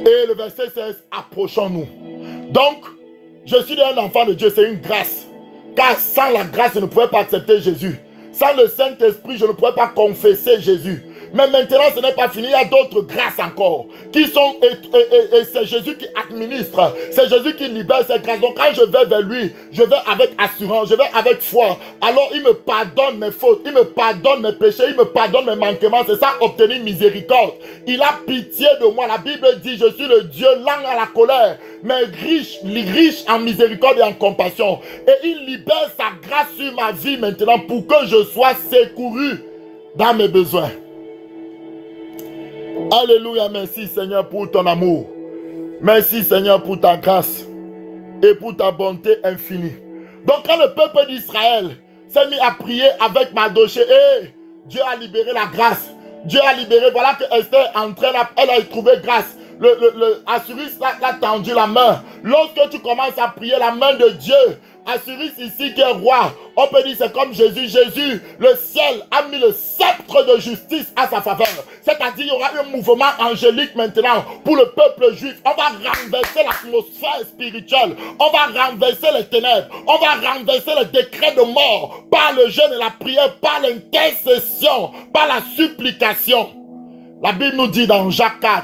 Et le verset 16, approchons-nous. Donc, je suis un enfant de Dieu, c'est une grâce. Car sans la grâce, je ne pouvais pas accepter Jésus. Sans le Saint-Esprit, je ne pouvais pas confesser Jésus. Mais maintenant, ce n'est pas fini. Il y a d'autres grâces encore. Qui sont, et c'est Jésus qui administre. C'est Jésus qui libère ces grâces. Donc quand je vais vers lui, je vais avec assurance, je vais avec foi. Alors il me pardonne mes fautes, il me pardonne mes péchés, il me pardonne mes manquements. C'est ça, obtenir miséricorde. Il a pitié de moi. La Bible dit, je suis le Dieu lent à la colère, mais riche en miséricorde et en compassion. Et il libère sa grâce sur ma vie maintenant pour que je sois secouru dans mes besoins. Alléluia, merci Seigneur pour ton amour. Merci Seigneur pour ta grâce et pour ta bonté infinie. Donc quand le peuple d'Israël s'est mis à prier avec Mardoché, Dieu a libéré la grâce. Dieu a libéré, voilà que Esther est entrée là, elle a trouvé grâce. Assuris l'a tendu la main. Lorsque tu commences à prier la main de Dieu, Assuris ici qui est roi, on peut dire c'est comme Jésus. Jésus, le ciel a mis le sceptre de justice à sa faveur. C'est-à-dire il y aura un mouvement angélique maintenant pour le peuple juif. On va renverser l'atmosphère spirituelle. On va renverser les ténèbres. On va renverser les décrets de mort par le jeûne et la prière, par l'intercession, par la supplication. La Bible nous dit dans Jacques 4.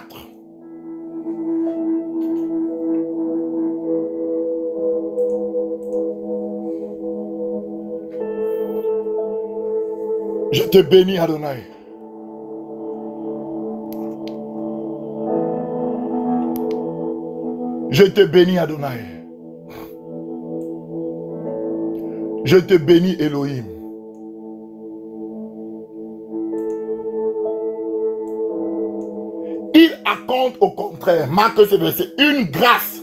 Je te bénis, Adonai. Je te bénis, Adonai. Je te bénis, Elohim. Il accorde au contraire, marque ce verset, une grâce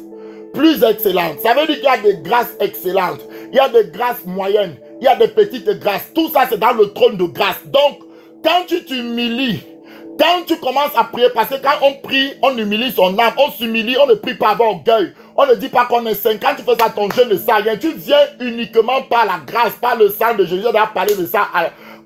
plus excellente. Ça veut dire qu'il y a des grâces excellentes. Il y a des grâces moyennes. Il y a des petites grâces. Tout ça, c'est dans le trône de grâce. Donc, quand tu t'humilies, quand tu commences à prier, parce que quand on prie, on humilie son âme, on s'humilie, on ne prie pas avec orgueil. On ne dit pas qu'on est saint. Quand tu fais ça, ton jeûne ne sert à rien. Tu viens uniquement par la grâce, par le sang de Jésus. On a parlé de ça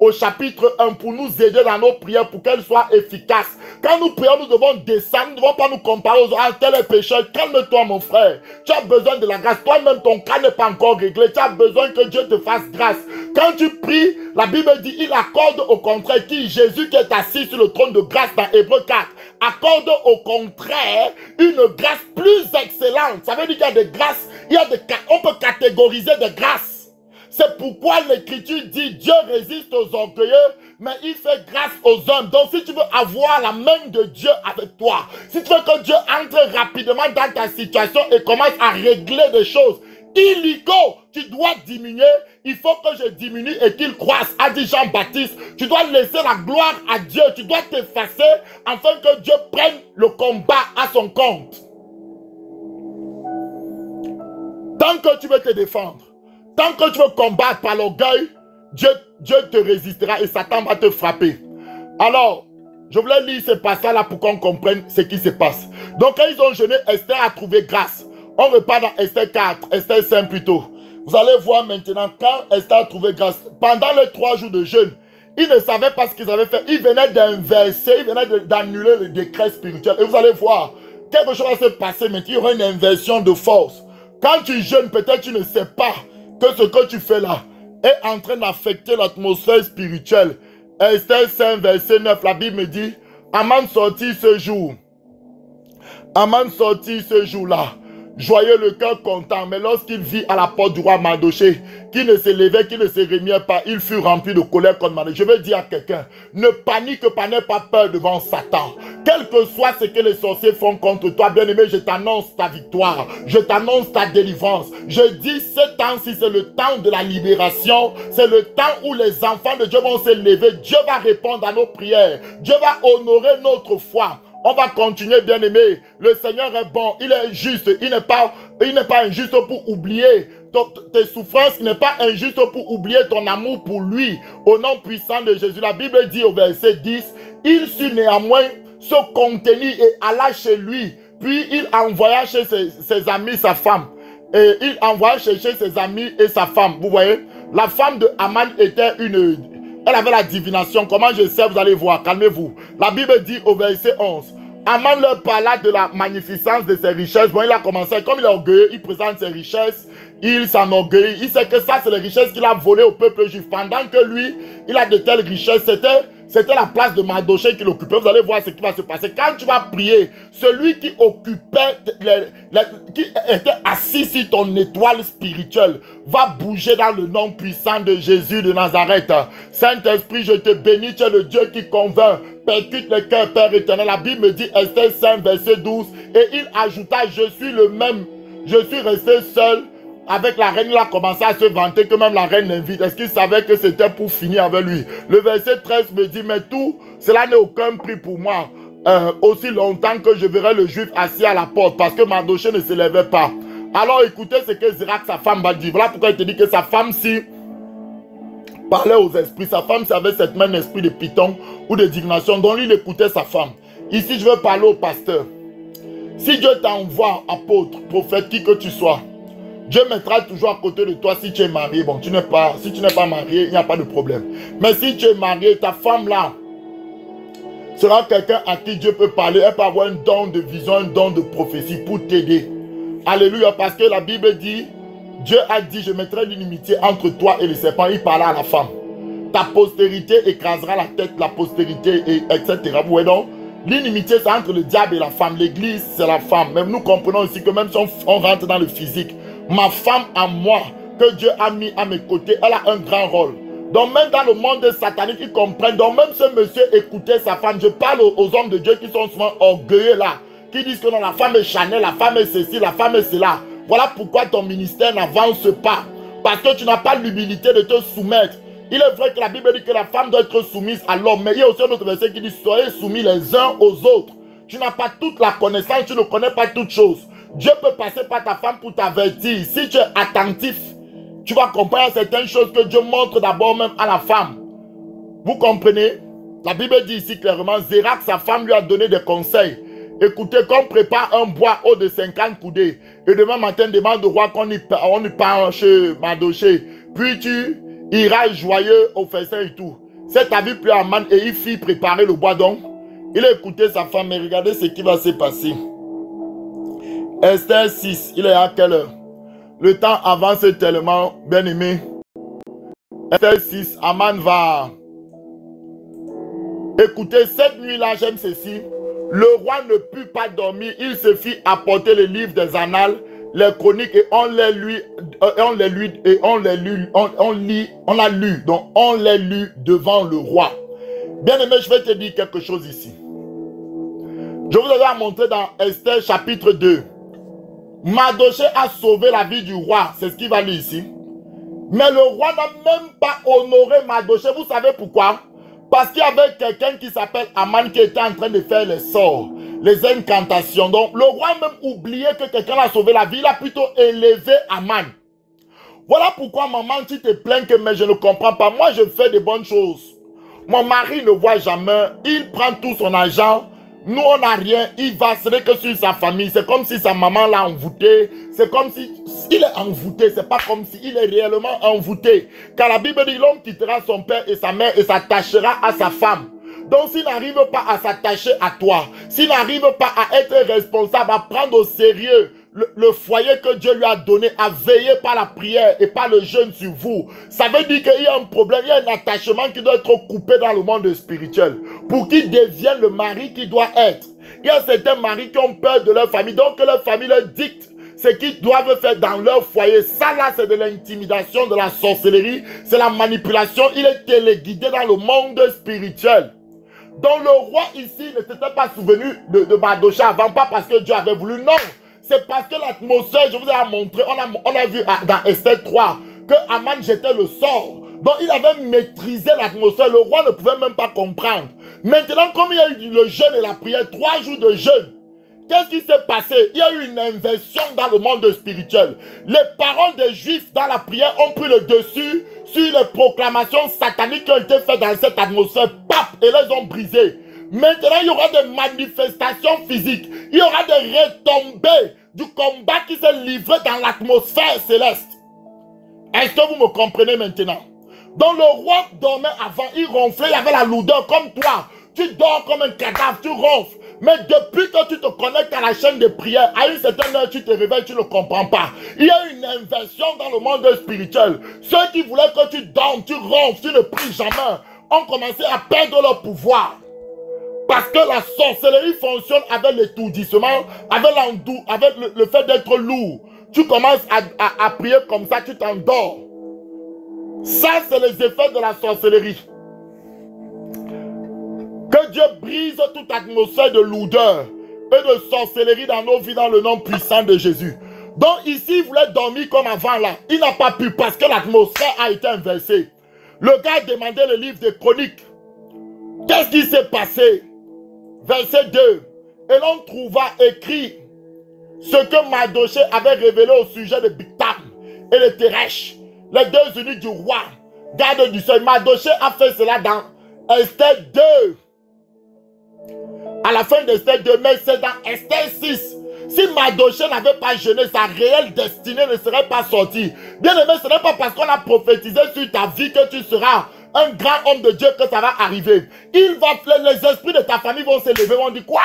au chapitre 1 pour nous aider dans nos prières, pour qu'elles soient efficaces. Quand nous prions, nous devons descendre, nous ne devons pas nous comparer aux autres. Ah, tel est pécheur, calme-toi mon frère. Tu as besoin de la grâce. Toi-même, ton cas n'est pas encore réglé. Tu as besoin que Dieu te fasse grâce. Quand tu pries, la Bible dit, il accorde au contraire, qui Jésus qui est assis sur le trône de grâce dans Hébreux 4, accorde au contraire une grâce plus excellente. Ça veut dire qu'il y a des grâces, on peut catégoriser des grâces. C'est pourquoi l'Écriture dit Dieu résiste aux orgueilleux, mais il fait grâce aux hommes. Donc si tu veux avoir la main de Dieu avec toi, si tu veux que Dieu entre rapidement dans ta situation et commence à régler des choses, illico, tu dois diminuer, il faut que je diminue et qu'il croisse, a dit Jean-Baptiste. Tu dois laisser la gloire à Dieu, tu dois t'effacer afin que Dieu prenne le combat à son compte. Tant que tu veux te défendre, tant que tu veux combattre par l'orgueil, Dieu te résistera et Satan va te frapper. Alors, je voulais lire ce passage-là pour qu'on comprenne ce qui se passe. Donc, quand ils ont jeûné, Esther a trouvé grâce. On repart dans Esther 4, Esther 5 plutôt. Vous allez voir maintenant, quand Esther a trouvé grâce, pendant les 3 jours de jeûne, ils ne savaient pas ce qu'ils avaient fait. Ils venaient d'inverser, ils venaient d'annuler le décret spirituel. Et vous allez voir, quelque chose va se passer, mais il y aura une inversion de force. Quand tu jeûnes, peut-être tu ne sais pas que ce que tu fais là est en train d'affecter l'atmosphère spirituelle. Esther 5, verset 9, la Bible me dit, Aman sortit ce jour. Aman sortit ce jour-là, joyeux le cœur content, mais lorsqu'il vit à la porte du roi Mardoché, qui ne se levait, qui ne se remuait pas, il fut rempli de colère contre Mardoché. Je veux dire à quelqu'un, ne panique pas, n'aie pas peur devant Satan. Quel que soit ce que les sorciers font contre toi, bien-aimé, je t'annonce ta victoire, je t'annonce ta délivrance. Je dis, ce temps-ci, c'est le temps de la libération, c'est le temps où les enfants de Dieu vont se lever, Dieu va répondre à nos prières, Dieu va honorer notre foi. On va continuer, bien-aimé. Le Seigneur est bon, il est juste, il n'est pas injuste pour oublier tes souffrances, il n'est pas injuste pour oublier ton amour pour lui. Au nom puissant de Jésus, la Bible dit au verset 10, il sut néanmoins se contenir et alla chez lui. Puis il envoya chez ses amis sa femme. Et il envoya chercher ses amis et sa femme. Vous voyez, la femme de Haman était elle avait la divination. Comment je sais, vous allez voir. Calmez-vous. La Bible dit au verset 11. Haman leur parla de la magnificence de ses richesses. Bon, il a commencé, comme il est orgueilleux, il présente ses richesses. Il s'enorgueillit. Il sait que ça, c'est les richesses qu'il a volées au peuple juif. Pendant que lui, il a de telles richesses. C'était la place de Mardoché qu'il occupait. Vous allez voir ce qui va se passer. Quand tu vas prier, celui qui occupait, qui était assis sur ton étoile spirituelle, va bouger dans le nom puissant de Jésus de Nazareth. Saint-Esprit, je te bénis, tu es le Dieu qui convainc, percute le cœur, Père éternel. La Bible me dit, Esther 5, verset 12, et il ajouta, je suis le même, je suis resté seul. Avec la reine, il a commencé à se vanter que même la reine l'invite. Est-ce qu'il savait que c'était pour finir avec lui? Le verset 13 me dit, mais tout, cela n'est aucun prix pour moi. Aussi longtemps que je verrai le juif assis à la porte, parce que Mardoché ne se levait pas. Alors écoutez ce que Zérak, sa femme, va dire. Voilà pourquoi il te dit que sa femme, si parlait aux esprits, sa femme, si avait cette même esprit de python ou de divination, dont il écoutait sa femme. Ici, je veux parler au pasteur. Si Dieu t'envoie, apôtre, prophète, qui que tu sois, Dieu mettra toujours à côté de toi si tu es marié. Bon, si tu n'es pas marié, il n'y a pas de problème. Mais si tu es marié, ta femme là sera quelqu'un à qui Dieu peut parler. Elle peut avoir un don de vision, un don de prophétie pour t'aider. Alléluia, parce que la Bible dit, Dieu a dit, je mettrai l'inimitié entre toi et le serpent. Il parla à la femme. Ta postérité écrasera la tête, la postérité, etc. Vous voyez donc, l'inimitié c'est entre le diable et la femme. L'église c'est la femme. Même nous comprenons aussi que même si on rentre dans le physique, ma femme à moi, que Dieu a mis à mes côtés, elle a un grand rôle. Donc même dans le monde satanique, ils comprennent. Donc même ce monsieur écoutait sa femme. Je parle aux hommes de Dieu qui sont souvent orgueilleux là. Qui disent que non, la femme est Chanel, la femme est ceci, la femme est cela. Voilà pourquoi ton ministère n'avance pas. Parce que tu n'as pas l'humilité de te soumettre. Il est vrai que la Bible dit que la femme doit être soumise à l'homme. Mais il y a aussi un autre verset qui dit, soyez soumis les uns aux autres. Tu n'as pas toute la connaissance, tu ne connais pas toutes choses. Dieu peut passer par ta femme pour t'avertir. Si tu es attentif, tu vas comprendre certaines choses que Dieu montre d'abord même à la femme. Vous comprenez? La Bible dit ici clairement, Zérak, sa femme, lui a donné des conseils. Écoutez, qu'on prépare un bois haut de 50 coudées. Et demain matin, demande au roi qu'on y part chez Mardoché. Puis tu iras joyeux au festin et tout. Cet a vu plus Aman et il fit préparer le bois. Donc, il a écouté sa femme, mais regardez ce qui va se passer. Esther 6, il est à quelle heure? Le temps avance tellement, bien aimé. Esther 6, Aman va... Écoutez, cette nuit-là, j'aime ceci. Le roi ne put pas dormir. Il se fit apporter les livres des annales, les chroniques, et on les lit. Donc, on les lut devant le roi. Bien aimé, je vais te dire quelque chose ici. Je vous avais montré dans Esther chapitre 2. Mardochée a sauvé la vie du roi. C'est ce qu'il va lire ici. Mais le roi n'a même pas honoré Mardochée. Vous savez pourquoi? Parce qu'il y avait quelqu'un qui s'appelle Aman qui était en train de faire les sorts, les incantations. Donc le roi a même oublié que quelqu'un a sauvé la vie. Il a plutôt élevé Aman. Voilà pourquoi maman, tu te plains que mais je ne comprends pas. Moi, je fais de bonnes choses. Mon mari ne voit jamais. Il prend tout son argent. Nous, on n'a rien. Il va, ce n'est que sur sa famille. C'est comme si sa maman l'a envoûté. C'est comme si il est envoûté. C'est pas comme si il est réellement envoûté. Car la Bible dit l'homme quittera son père et sa mère et s'attachera à sa femme. Donc, s'il n'arrive pas à s'attacher à toi, s'il n'arrive pas à être responsable, à prendre au sérieux le foyer que Dieu lui a donné, à veiller par la prière et par le jeûne sur vous, ça veut dire qu'il y a un problème, il y a un attachement qui doit être coupé dans le monde spirituel pour qu'il devienne le mari qu'il doit être. Il y a certains maris qui ont peur de leur famille, donc que leur famille leur dicte ce qu'ils doivent faire dans leur foyer. Ça là, c'est de l'intimidation, de la sorcellerie, c'est la manipulation. Il est téléguidé dans le monde spirituel. Donc le roi ici ne s'était pas souvenu de Mardochée avant, pas parce que Dieu avait voulu, non. C'est parce que l'atmosphère, je vous ai montré, on a vu dans Esther 3 que Aman jetait le sort. Donc il avait maîtrisé l'atmosphère, le roi ne pouvait même pas comprendre. Maintenant, comme il y a eu le jeûne et la prière, 3 jours de jeûne, qu'est-ce qui s'est passé? Il y a eu une inversion dans le monde spirituel. Les paroles des Juifs dans la prière ont pris le dessus sur les proclamations sataniques qui ont été faites dans cette atmosphère. Pap! Et les ont brisées. Maintenant, il y aura des manifestations physiques. Il y aura des retombées du combat qui s'est livré dans l'atmosphère céleste. Est-ce que vous me comprenez maintenant? Donc le roi dormait avant, il ronflait, il avait la lourdeur comme toi. Tu dors comme un cadavre, tu ronfles. Mais depuis que tu te connectes à la chaîne de prière, à une certaine heure, tu te réveilles, tu ne comprends pas. Il y a une inversion dans le monde spirituel. Ceux qui voulaient que tu dormes, tu ronfles, tu ne pries jamais, ont commencé à perdre leur pouvoir. Parce que la sorcellerie fonctionne avec l'étourdissement, avec le fait d'être lourd. Tu commences à prier comme ça, tu t'endors. Ça, c'est les effets de la sorcellerie. Que Dieu brise toute atmosphère de lourdeur et de sorcellerie dans nos vies dans le nom puissant de Jésus. Donc ici, il voulait dormir comme avant là. Il n'a pas pu parce que l'atmosphère a été inversée. Le gars demandait le livre des chroniques. Qu'est-ce qui s'est passé? Verset 2. Et l'on trouva écrit ce que Mardochée avait révélé au sujet de Bigtam et de Teresh, les deux unis du roi, garde du seuil. Mardochée a fait cela dans Esther 2. À la fin d'Esther 2, mais c'est dans Esther 6. Si Mardochée n'avait pas jeûné, sa réelle destinée ne serait pas sortie. Bien aimé, ce n'est pas parce qu'on a prophétisé sur ta vie que tu seras un grand homme de Dieu que ça va arriver. Les esprits de ta famille vont se lever, vont dire quoi?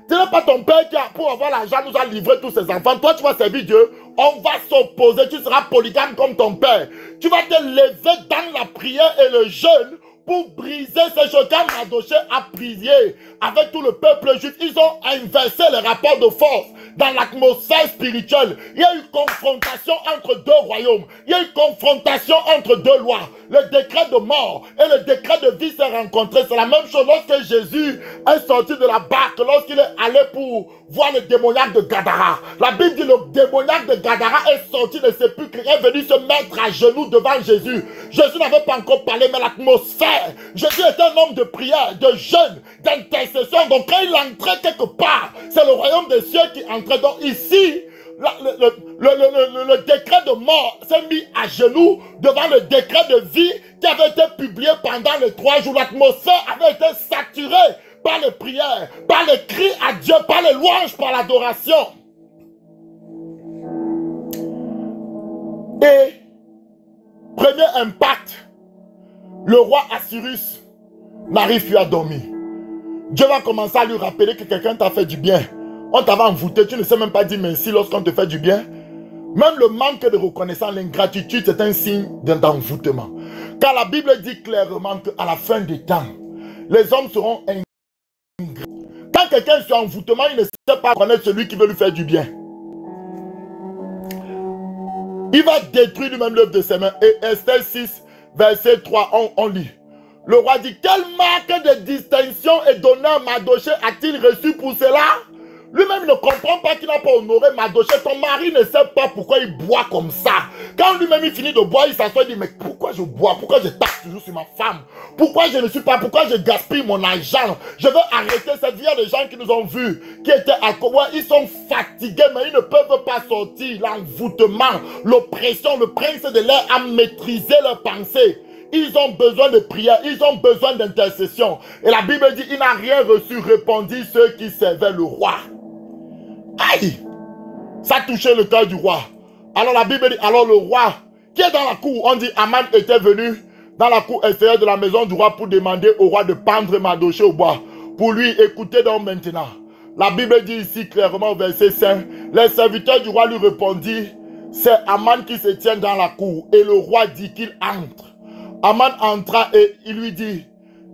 Ce n'est pas ton père qui, pour avoir l'argent, nous a livré tous ses enfants. Toi, tu vas servir Dieu. On va s'opposer. Tu seras polygame comme ton père. Tu vas te lever dans la prière et le jeûne pour briser ces choses. Quand Mardochée a prié avec tout le peuple juif, ils ont inversé les rapports de force dans l'atmosphère spirituelle. Il y a eu confrontation entre deux royaumes. Il y a eu confrontation entre deux lois. Le décret de mort et le décret de vie s'est rencontré. C'est la même chose lorsque Jésus est sorti de la barque, lorsqu'il est allé pour voir le démoniaque de Gadara. La Bible dit le démoniaque de Gadara est sorti de sépulcre et est venu se mettre à genoux devant Jésus. Jésus n'avait pas encore parlé, mais l'atmosphère. Jésus était un homme de prière, de jeûne, d'intercession. Donc quand il entrait quelque part, c'est le royaume des cieux qui entrait. Donc ici, le décret de mort s'est mis à genoux devant le décret de vie qui avait été publié pendant les 3 jours. L'atmosphère avait été saturée par les prières, par les cris à Dieu, par les louanges, par l'adoration. Et premier impact, le roi Assyrus n'arrive plus à dormir. Dieu va commencer à lui rappeler que quelqu'un t'a fait du bien. On t'avait envoûté, tu ne sais même pas dire merci lorsqu'on te fait du bien. Même le manque de reconnaissance, l'ingratitude, c'est un signe d'envoûtement. Car la Bible dit clairement qu'à la fin des temps, les hommes seront ingrats. Quand quelqu'un est sur envoûtement, il ne sait pas reconnaître celui qui veut lui faire du bien. Il va détruire lui-même l'œuvre de ses mains. Et Esther 6, verset 3, on lit. Le roi dit, quelle marque de distinction et d'honneur Mardochée a-t-il reçu pour cela? Lui-même ne comprend pas qu'il n'a pas honoré Mardochée. Ton mari ne sait pas pourquoi il boit comme ça. Quand lui-même il finit de boire, il s'assoit et dit, mais pourquoi je bois? Pourquoi je tape toujours sur ma femme? Pourquoi je ne suis pas? Pourquoi je gaspille mon argent? Je veux arrêter cette vie. Il y a des gens qui nous ont vus, qui étaient à Kowa. Ils sont fatigués, mais ils ne peuvent pas sortir. L'envoûtement, l'oppression, le prince de l'air a maîtrisé leurs pensées. Ils ont besoin de prière, ils ont besoin d'intercession. Et la Bible dit, il n'a rien reçu, répondit ceux qui servaient le roi. Aïe! Ça touchait le cœur du roi. Alors la Bible dit, alors le roi, qui est dans la cour, on dit, Aman était venu dans la cour extérieure de la maison du roi pour demander au roi de pendre Mardochée au bois. Pour lui, écoutez donc maintenant. La Bible dit ici clairement au verset 5, les serviteurs du roi lui répondirent, c'est Aman qui se tient dans la cour. Et le roi dit qu'il entre. Aman entra et il lui dit,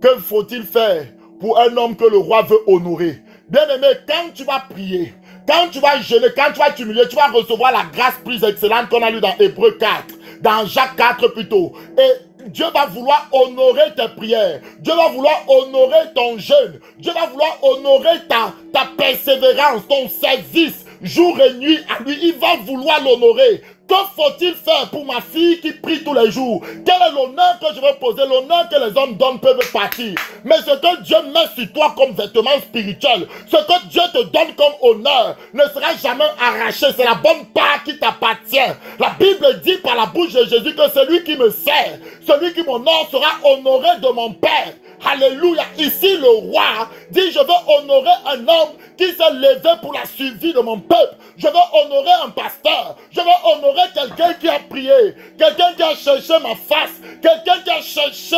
que faut-il faire pour un homme que le roi veut honorer? Bien-aimé, quand tu vas prier, quand tu vas jeûner, quand tu vas t'humilier, tu vas recevoir la grâce plus excellente qu'on a lu dans Hébreux 4, dans Jacques 4 plutôt. Et Dieu va vouloir honorer tes prières. Dieu va vouloir honorer ton jeûne. Dieu va vouloir honorer ta persévérance, ton service, jour et nuit à lui. Il va vouloir l'honorer. Que faut-il faire pour ma fille qui prie tous les jours? Quel est l'honneur que je veux poser? L'honneur que les hommes donnent peuvent partir. Mais ce que Dieu met sur toi comme vêtement spirituel, ce que Dieu te donne comme honneur, ne sera jamais arraché. C'est la bonne part qui t'appartient. La Bible dit par la bouche de Jésus que celui qui me sert, celui qui m'honore sera honoré de mon Père. Alléluia. Ici le roi dit, je veux honorer un homme qui s'est levé pour la survie de mon peuple. Je veux honorer un pasteur. Je veux honorer quelqu'un qui a prié. Quelqu'un qui a cherché ma face. Quelqu'un qui a cherché.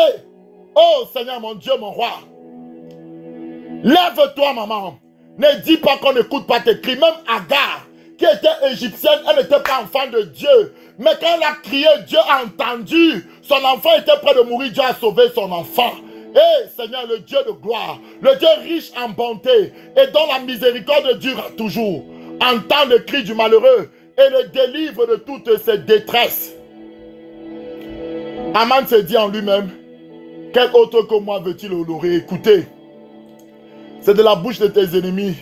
Oh Seigneur mon Dieu, mon roi. Lève-toi maman. Ne dis pas qu'on n'écoute pas tes cris. Même Agar, qui était égyptienne, elle n'était pas enfant de Dieu. Mais quand elle a crié, Dieu a entendu. Son enfant était près de mourir. Dieu a sauvé son enfant. Seigneur, le Dieu de gloire, le Dieu riche en bonté et dont la miséricorde dure toujours, entend le cri du malheureux et le délivre de toutes ses détresses. Aman se dit en lui-même, quel autre que moi veut-il honorer? Écoutez, c'est de la bouche de tes ennemis.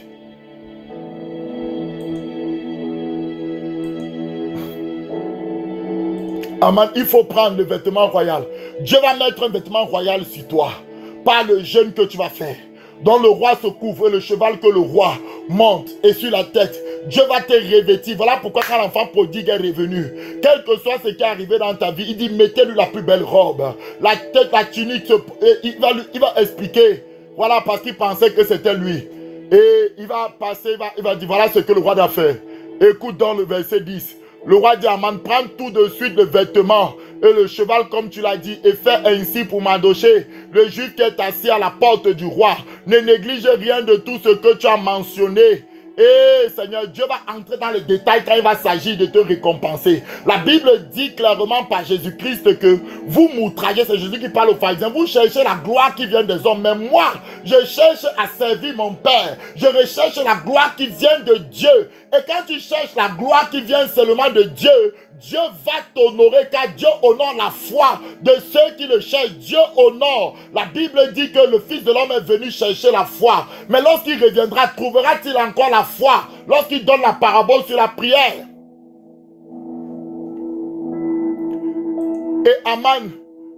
Aman, il faut prendre le vêtement royal. Dieu va mettre un vêtement royal sur toi. Par le jeûne que tu vas faire. Dont le roi se couvre et le cheval que le roi monte et sur la tête. Dieu va te revêtir. Voilà pourquoi quand l'enfant prodigue est revenu, quel que soit ce qui est arrivé dans ta vie, il dit mettez-lui la plus belle robe. La tête, la tunique, il va expliquer. Voilà parce qu'il pensait que c'était lui. Et il va passer, il va dire voilà ce que le roi doit faire. Écoute dans le verset 10. Le roi dit à Aman, prends tout de suite le vêtement et le cheval comme tu l'as dit et fais ainsi pour Mardochée, le juif qui est assis à la porte du roi. Ne néglige rien de tout ce que tu as mentionné. Et Seigneur, Dieu va entrer dans les détails quand il va s'agir de te récompenser. La Bible dit clairement par Jésus-Christ que vous m'outragez, c'est Jésus qui parle aux pharisiens, vous cherchez la gloire qui vient des hommes, mais moi, je cherche à servir mon Père. Je recherche la gloire qui vient de Dieu. Et quand tu cherches la gloire qui vient seulement de Dieu, Dieu va t'honorer car Dieu honore la foi de ceux qui le cherchent. Dieu honore. La Bible dit que le Fils de l'homme est venu chercher la foi. Mais lorsqu'il reviendra, trouvera-t-il encore la foi? Lorsqu'il donne la parabole sur la prière. Et Aman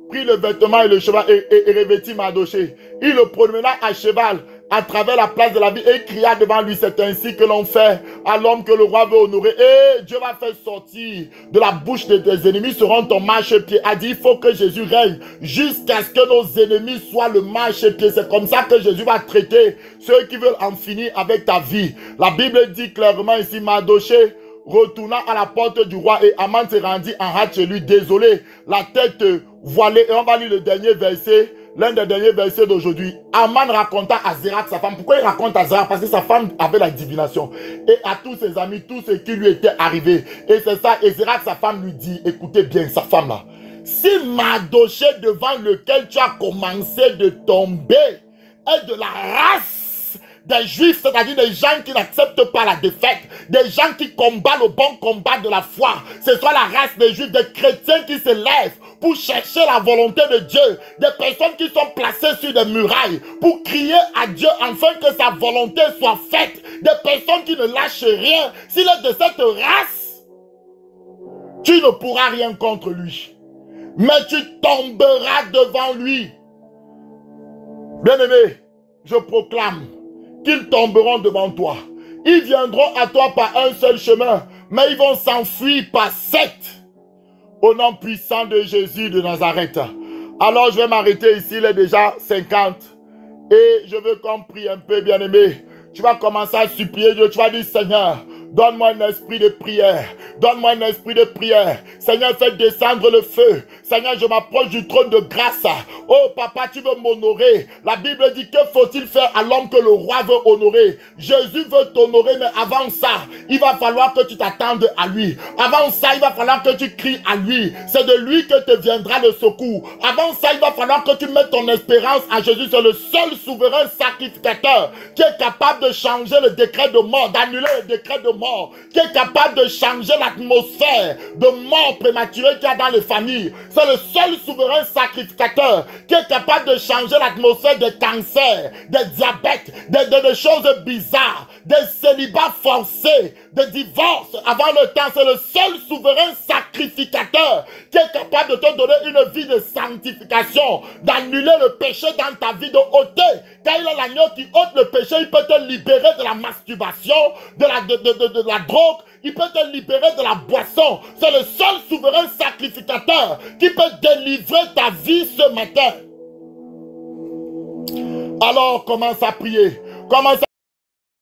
prit le vêtement et le cheval et revêtit Mardochée. Il le promena à cheval à travers la place de la ville et cria devant lui, c'est ainsi que l'on fait à l'homme que le roi veut honorer. Et Dieu va faire sortir de la bouche de tes ennemis seront ton marchepied. A dit, il faut que Jésus règne jusqu'à ce que nos ennemis soient le marchepied. C'est comme ça que Jésus va traiter ceux qui veulent en finir avec ta vie. La Bible dit clairement ici, Mardochée retourna à la porte du roi et Aman se rendit en hâte chez lui, désolé, la tête voilée. Et on va lire le dernier verset l'un des derniers versets d'aujourd'hui, Aman raconta à Zérak sa femme. Pourquoi il raconte à Zérak? Parce que sa femme avait la divination. Et à tous ses amis, tout ce qui lui était arrivé. Et c'est ça, et Zérak sa femme lui dit, écoutez bien, sa femme là, si Mardoché devant lequel tu as commencé de tomber est de la race des Juifs, c'est-à-dire des gens qui n'acceptent pas la défaite, des gens qui combattent le bon combat de la foi, ce soit la race des Juifs, des chrétiens qui se lèvent pour chercher la volonté de Dieu, des personnes qui sont placées sur des murailles pour crier à Dieu afin que sa volonté soit faite, des personnes qui ne lâchent rien. S'il est de cette race, tu ne pourras rien contre lui, mais tu tomberas devant lui. Bien-aimé, je proclame qu'ils tomberont devant toi. Ils viendront à toi par un seul chemin, mais ils vont s'enfuir par 7. Au nom puissant de Jésus de Nazareth. Alors je vais m'arrêter ici, il est déjà 50. Et je veux qu'on prie un peu, bien-aimé. Tu vas commencer à supplier Dieu, tu vas dire, Seigneur, donne-moi un esprit de prière. Donne-moi un esprit de prière. Seigneur, fais descendre le feu. Seigneur, je m'approche du trône de grâce. Oh, papa, tu veux m'honorer. La Bible dit, que faut-il faire à l'homme que le roi veut honorer? Jésus veut t'honorer, mais avant ça, il va falloir que tu t'attendes à lui. Avant ça, il va falloir que tu cries à lui. C'est de lui que te viendra le secours. Avant ça, il va falloir que tu mettes ton espérance à Jésus. C'est le seul souverain sacrificateur qui est capable de changer le décret de mort, d'annuler le décret de mort, qui est capable de changer l'atmosphère de mort prématurée qu'il y a dans les familles. C'est le seul souverain sacrificateur qui est capable de changer l'atmosphère des cancers, des diabètes, des choses bizarres, des célibats forcés, des divorces avant le temps. C'est le seul souverain sacrificateur qui est capable de te donner une vie de sanctification, d'annuler le péché dans ta vie, de ôter. Quand il est l'agneau qui ôte le péché, il peut te libérer de la masturbation, de la drogue, il peut te libérer de la boisson. C'est le seul souverain sacrificateur qui peut délivrer ta vie ce matin. Alors commence à prier, commence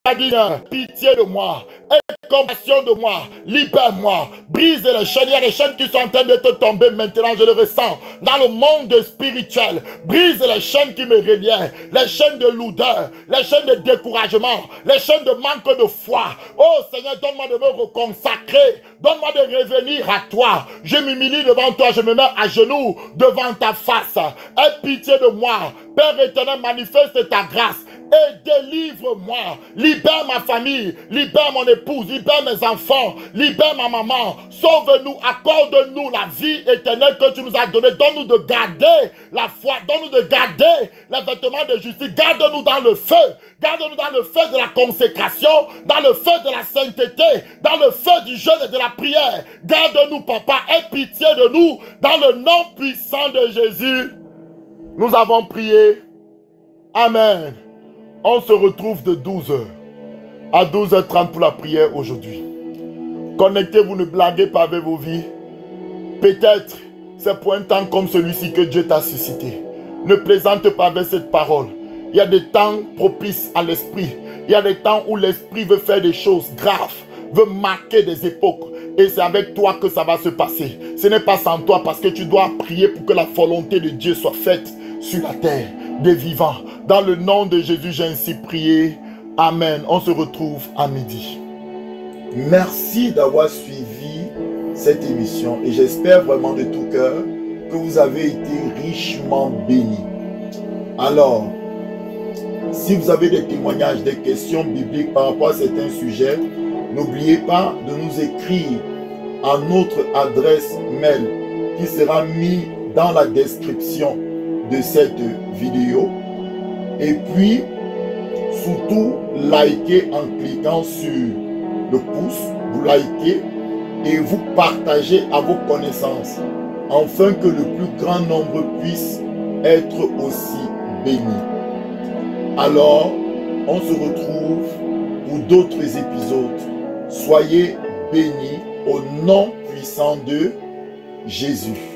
à dire, pitié de moi, aie compassion de moi, libère-moi, brise les chaînes. Il y a des chaînes qui sont en train de te tomber maintenant, je le ressens, dans le monde spirituel. Brise les chaînes qui me reliaient, les chaînes de lourdeur, les chaînes de découragement, les chaînes de manque de foi. Oh Seigneur, donne-moi de me reconsacrer, donne-moi de revenir à toi. Je m'humilie devant toi, je me mets à genoux devant ta face. Aie pitié de moi, Père éternel, manifeste ta grâce et délivre-moi. Libère ma famille, libère mon épouse, libère mes enfants, libère ma maman. Sauve-nous, accorde-nous la vie éternelle que tu nous as donnée. Donne-nous de garder la foi, donne-nous de garder les vêtements de justice. Garde-nous dans le feu, garde-nous dans le feu de la consécration, dans le feu de la sainteté, dans le feu du jeûne et de la prière. Garde-nous, papa, aie pitié de nous. Dans le nom puissant de Jésus, nous avons prié. Amen. On se retrouve de 12h à 12h30 pour la prière aujourd'hui. Connectez-vous, ne blaguez pas avec vos vies. Peut-être c'est pour un temps comme celui-ci que Dieu t'a suscité. Ne plaisante pas avec cette parole. Il y a des temps propices à l'esprit. Il y a des temps où l'esprit veut faire des choses graves, veut marquer des époques. Et c'est avec toi que ça va se passer. Ce n'est pas sans toi, parce que tu dois prier pour que la volonté de Dieu soit faite sur la terre des vivants. Dans le nom de Jésus, j'ai ainsi prié. Amen. On se retrouve à midi. Merci d'avoir suivi cette émission et j'espère vraiment de tout cœur que vous avez été richement bénis. Alors, si vous avez des témoignages, des questions bibliques par rapport à certains sujets, n'oubliez pas de nous écrire à notre adresse mail qui sera mise dans la description de cette vidéo. Et puis, surtout, likez en cliquant sur le pouce, vous likez et vous partagez à vos connaissances, afin que le plus grand nombre puisse être aussi béni. Alors, on se retrouve pour d'autres épisodes. Soyez bénis au nom puissant de Jésus.